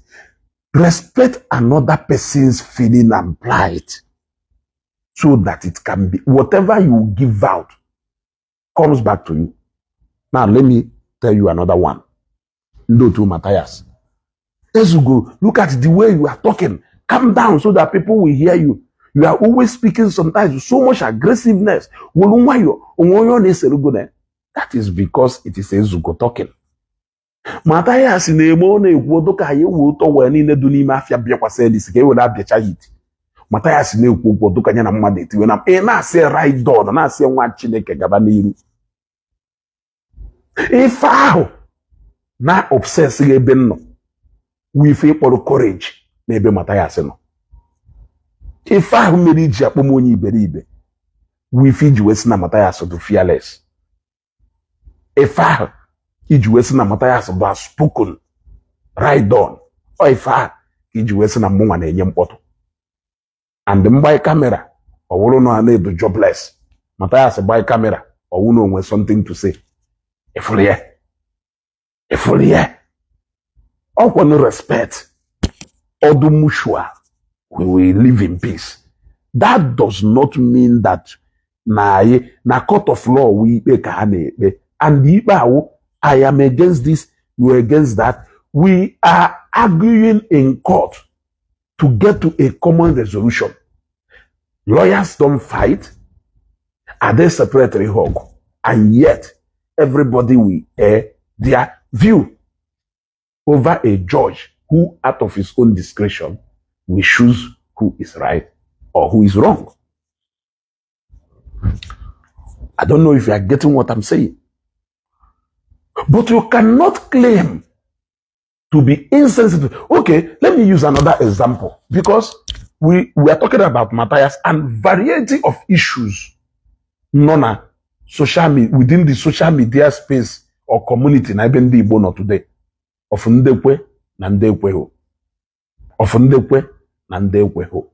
respect another person's feeling and plight, so that it can be, whatever you give out comes back to you. Now, let me tell you another one. No to Mathias. As you go, look at the way you are talking. Calm down so that people will hear you. You are always speaking sometimes with so much aggressiveness. That is because it is Ezugo talking. Mathias in a morning, Wodoka, you will talk when in the Dunimafia Biakwase, this game would have the child. Mathias ne ukwu do kanya na mmade ti we na na say right door na say nwa Chineke gaba n'iru ife ahụ na obsess ebe nno we fe kpọrọ courage na ebe Mathias no ife ahụ mere iji akpọm onye iberibe we fe ji wesi na Mathias do fearless ife ahụ iji wesi na Mathias do spoken right door o ife ahụ iji wesi na mụnwa na-enye mkpọtụ. And the by camera, or will not enable jobless. Mathias by camera, or will know when something to say. If we all no respect, or do mushwa, we will live in peace. That does not mean that na court of law we and I am against this, you are against that. We are arguing in court to get to a common resolution. Lawyers don't fight. Are they separately hug? And yet, everybody will air their view over a judge who, out of his own discretion, will choose who is right or who is wrong. I don't know if you are getting what I'm saying. But you cannot claim to be insensitive. Okay, let me use another example, because we are talking about Mathias and variety of issues social media, within the social media space or community na ebe ndị Igbo nọ today. Of ndekwe na ndekweho. Of ndekwe na ndekweho.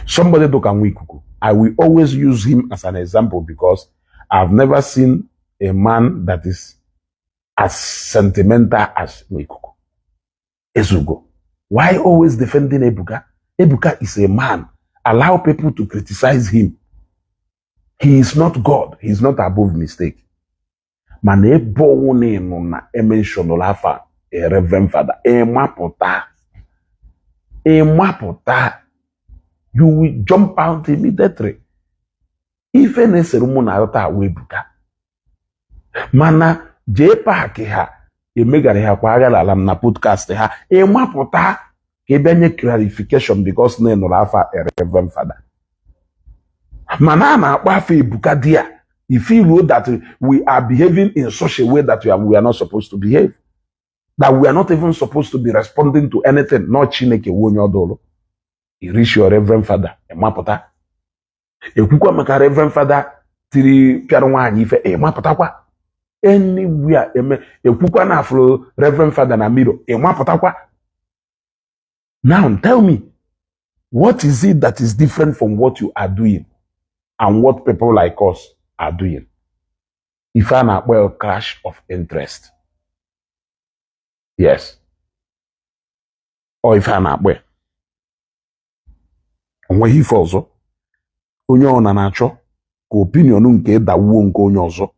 Somebody took a ikuku I will always use him as an example because I've never seen a man that is as sentimental as Ezugo. Why always defending Ebuka? Ebuka is a man. Allow people to criticize him. He is not God. He is not above mistake. Man, na mention Olafa, a reverend father, a mapota. You will jump out immediately. Even a ceremony out Ebuka. Mana je park ha emegara ha kwa agala alam na podcast ha mapụta ka ebe nye clarification because na nọrọ afa reverend father. Mana na akpa afa Ebuka dia, you feel that we are behaving in such a way that we are not supposed to behave, that we are not even supposed to be responding to anything. Not Chineke wonye odolo. You reach your reverend father mapụta ekwukwa maka reverend father tiri piara nwaanyị ife mapụtakwa anywhere ekwukwa na afro reverend father na miro mapụtakwa. Now tell me, what is it that is different from what you are doing and what people like us are doing? If I na a clash of interest, yes, or if I na onwe ife ọzọ onye ọ na-achọ ka opinion nke dawuo nke onye ọzọ.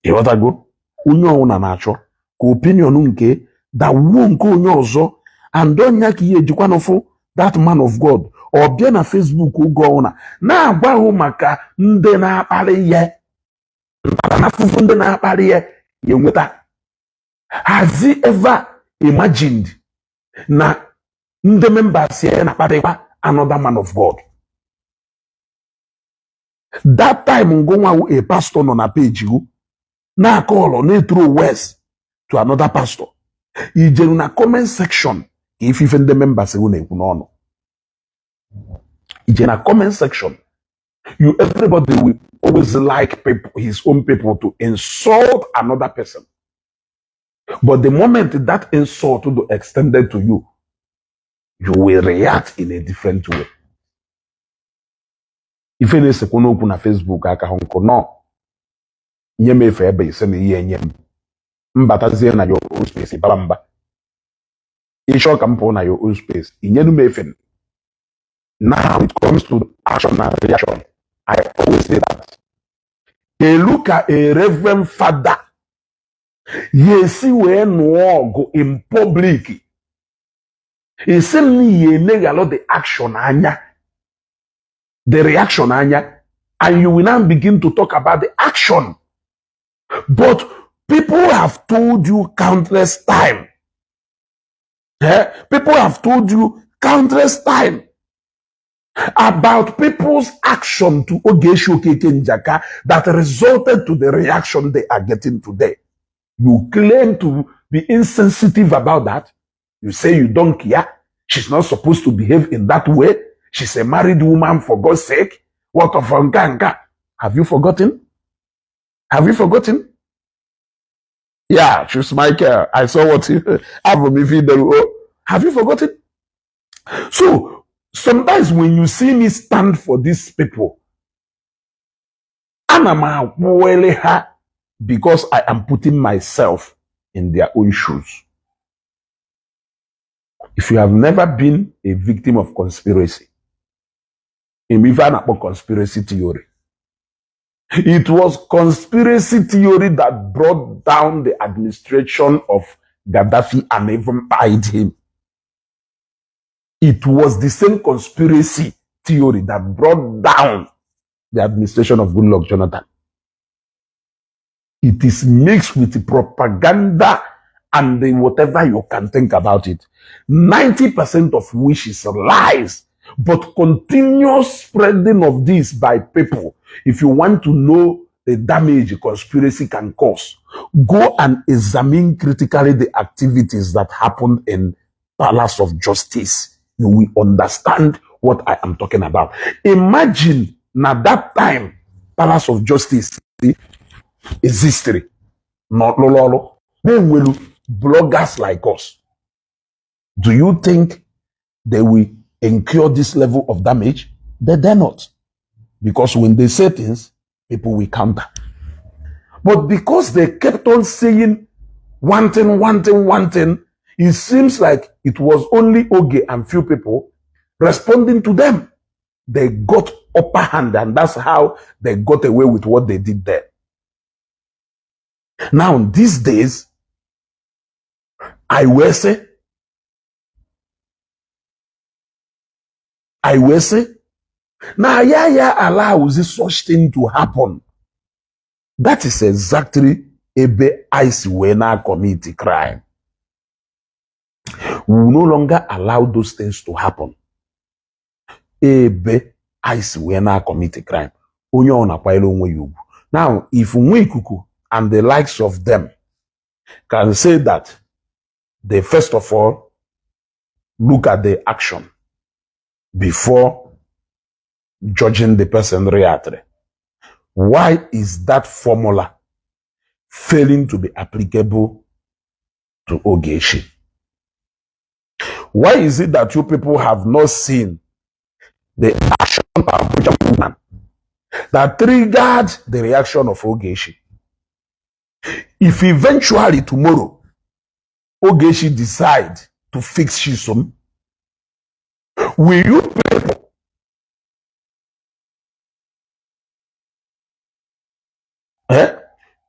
Ịghọtago? Onye ọ na-achọ ka opinion nke dawuo nke onye ọzọ, and onya ka ihe ejikwa n'ofu that man of God ọ bịa na Facebook oge ọbụla na-agwa ahụ maka ndị na-akparị ya, ntaramahụhụ ndị na-akparị ya enweta. Has he ever imagined na ndị members ya na-akparịkwa another man of God? That time ngonwa a pastor nọ na page you na call na throw words to another pastor. Ijeru na comment section if even the members na ekwu n'ọnụ. Ijeru na comment section, everybody will always like people, his own people, to insult another person. But the moment that insult will be extended to you, you will react in a different way. If any second open na Facebook aka honko no nye me fe ebe ise na ihe nye mbatazie na your own space bamba isho ka mpo na your own space inyenu me fe. Now it comes to action and reaction. I always say that a look at a reverend father yesi we no go in public isemi ye negalo the action anya, the reaction anya, and you will now begin to talk about the action. But people have told you countless time. People have told you countless time about people's action to Ogesho Kekenjaka that resulted to the reaction they are getting today. You claim to be insensitive about that. You say you don't care. She's not supposed to behave in that way. She's a married woman, for God's sake. What of Nganga? Have you forgotten? Have you forgotten? Yeah, she's Michael. I saw what you have me video. Have you forgotten? So sometimes when you see me stand for these people, I'm because I am putting myself in their own shoes. If you have never been a victim of conspiracy, conspiracy theory, it was conspiracy theory that brought down the administration of Gaddafi and even pied him. It was the same conspiracy theory that brought down the administration of Goodluck Jonathan. It is mixed with propaganda and whatever you can think about it. 90% of which is lies, but continuous spreading of this by people. If you want to know the damage a conspiracy can cause, go and examine critically the activities that happened in Palace of Justice. You will understand what I am talking about. Imagine now that time, Palace of Justice is history. Not lolo. Then will bloggers like us. Do you think they will incur this level of damage? They dare not. Because when they say things, people will counter. But because they kept on saying one thing, it seems like it was only Oge and few people responding to them. They got upper hand, and that's how they got away with what they did there. Now, these days, I will say, now, allows this such thing to happen. That is exactly ebe ice when I commit a crime. We will no longer allow those things to happen. Ebe ice when I commit a crime. Now, if Nwikuku and the likes of them can say that they first of all look at the action before judging the person reactly, why is that formula failing to be applicable to Ogechi? Why is it that you people have not seen the action of Abuja woman that triggered the reaction of Ogechi? If eventually tomorrow Ogechi decide to fix Shisum, will you people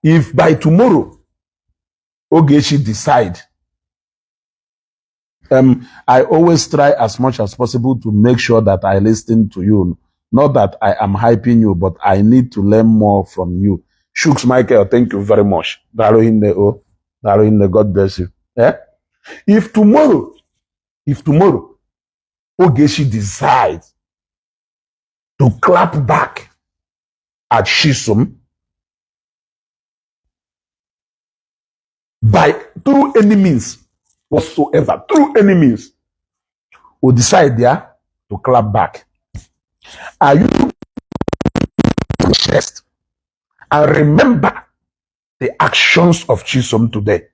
if by tomorrow Ogechi decide, I always try as much as possible to make sure that I listen to you. Not that I am hyping you, but I need to learn more from you. Shooks Michael, thank you very much. God bless you. If tomorrow Ogechi decides to clap back at Shisum through any means whatsoever, will decide there to clap back. Are you chest and remember the actions of Chisholm today?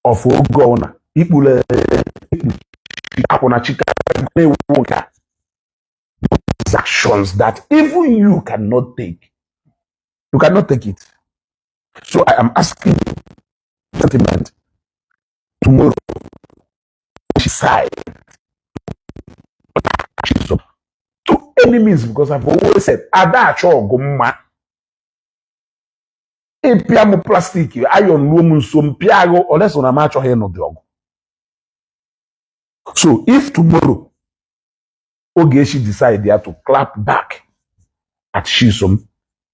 Of Ogona, these actions that even you cannot take. You cannot take it. So I am asking sentiment tomorrow decide to any means, because I've always said Adacho Gumma Epiamo plastic iron woman some piago or less on a match or hen of dog. So if tomorrow Ogechi decide there to clap back at Shisum,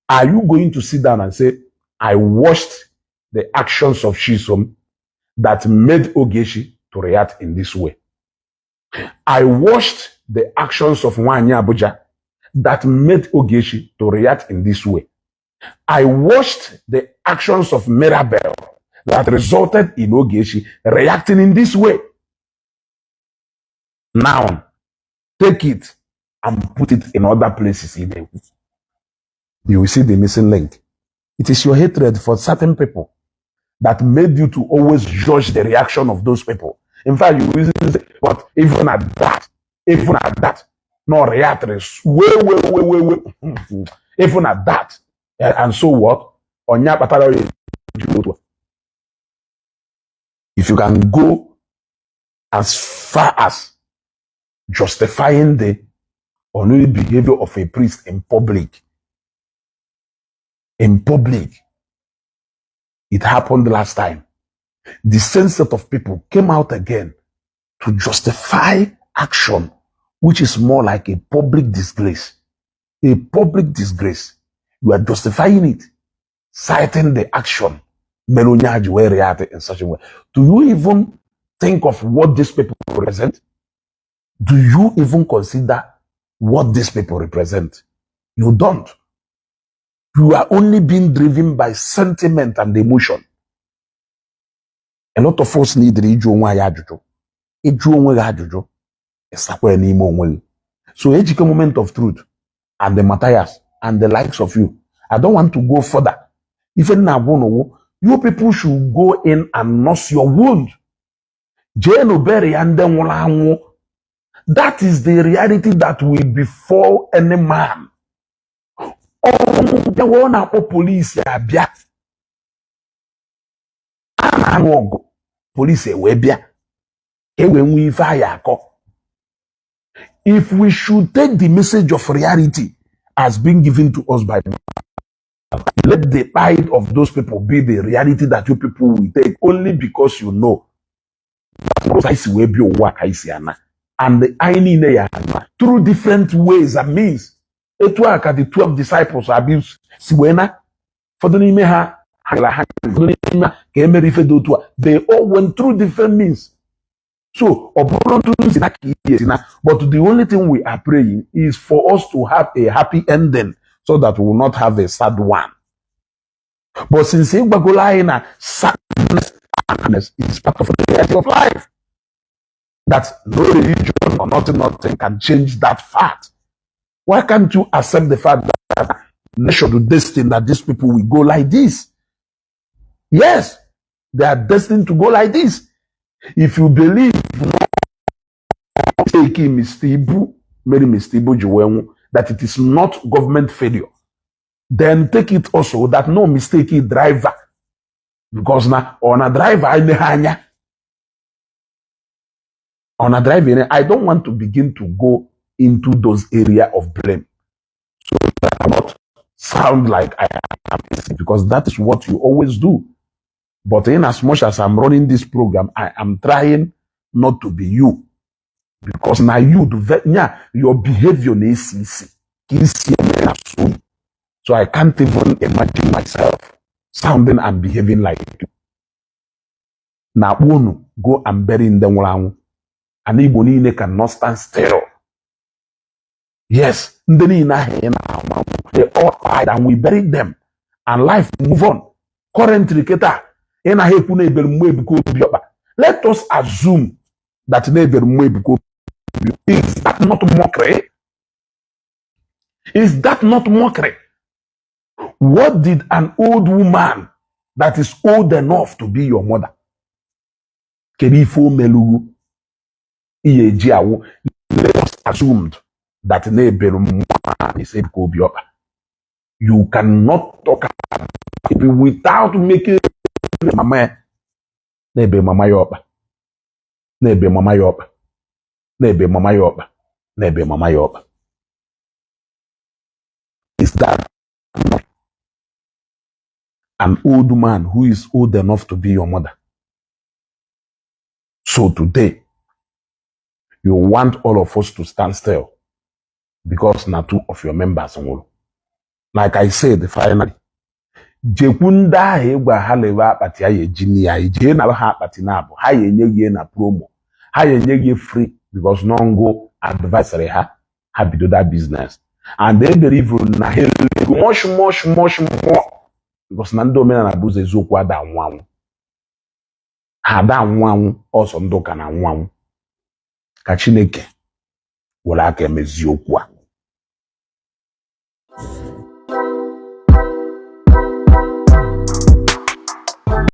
are you going to sit down and say, I watched the actions of Shisum that made Ogechi to react in this way? I watched the actions of Nwanya Abuja that made Ogechi to react in this way. I watched the actions of Mirabel that resulted in Ogechi reacting in this way. Now, take it and put it in other places. You will see the missing link. It is your hatred for certain people that made you to always judge the reaction of those people. In fact, you will say, but even at that, no react, way. Even at that. And so what? If you can go as far as justifying the unruly behavior of a priest in public, it happened last time. The same set of people came out again to justify action, which is more like a public disgrace. A public disgrace. You are justifying it, citing the action. Melonyaji were reacted in such a way. Do you even think of what these people represent? Do you even consider what these people represent? You don't. You are only being driven by sentiment and emotion. A lot of us need to so ejike moment of truth and the Mathias and the likes of you. I don't want to go further. Even now, you people should go in and nurse your wound. Jane Oberry and then That is the reality that will befall any man. They want to police abia. Police webia. If we should take the message of reality as being given to us by God, let the pride of those people be the reality that you people will take only because you know. And the irony through different ways and means. It work at the 12 disciples abuse Siwena for the Nimeha, they all went through different means. So, but the only thing we are praying is for us to have a happy ending so that we will not have a sad one. But since sadness is part of the reality of life, that no religion or nothing can change that fact. Why can't you accept the fact that nation to destiny that these people will go like this? Yes, they are destined to go like this. If you believe that it is not government failure, then take it also that no mistake is driver. Because now on a driver, I don't want to begin to go into those areas of blame. So that I not sound like I am, because that is what you always do. But in as much as I'm running this program, I am trying not to be you. Because now your behavior is so I can't even imagine myself sounding and behaving like you. Now go and bury in the ground. And Igbo cannot stand still. Yes, they all died and we buried them. And life move on. Currently, let us assume that is that not mockery? Is that not mockery? What did an old woman that is old enough to be your mother? Let us assume that you cannot talk about it without making mama mama yoba. Mama yoba. Mama yoba. Mama yoba. Is that an old man who is old enough to be your mother? So today, you want all of us to stand still because not two of your members. Like I said, finally, Jekunda hegwa halewa pati ya jinia ije na ha pati nabo ha yenye na promo ha yenye free because no advisory ha bido that business and they believe na much more because nando mena na buze ezokwu ada nwanwu ha da nwanwu also ndo kana nwanwu ka Chineke wala aka emezi okwu a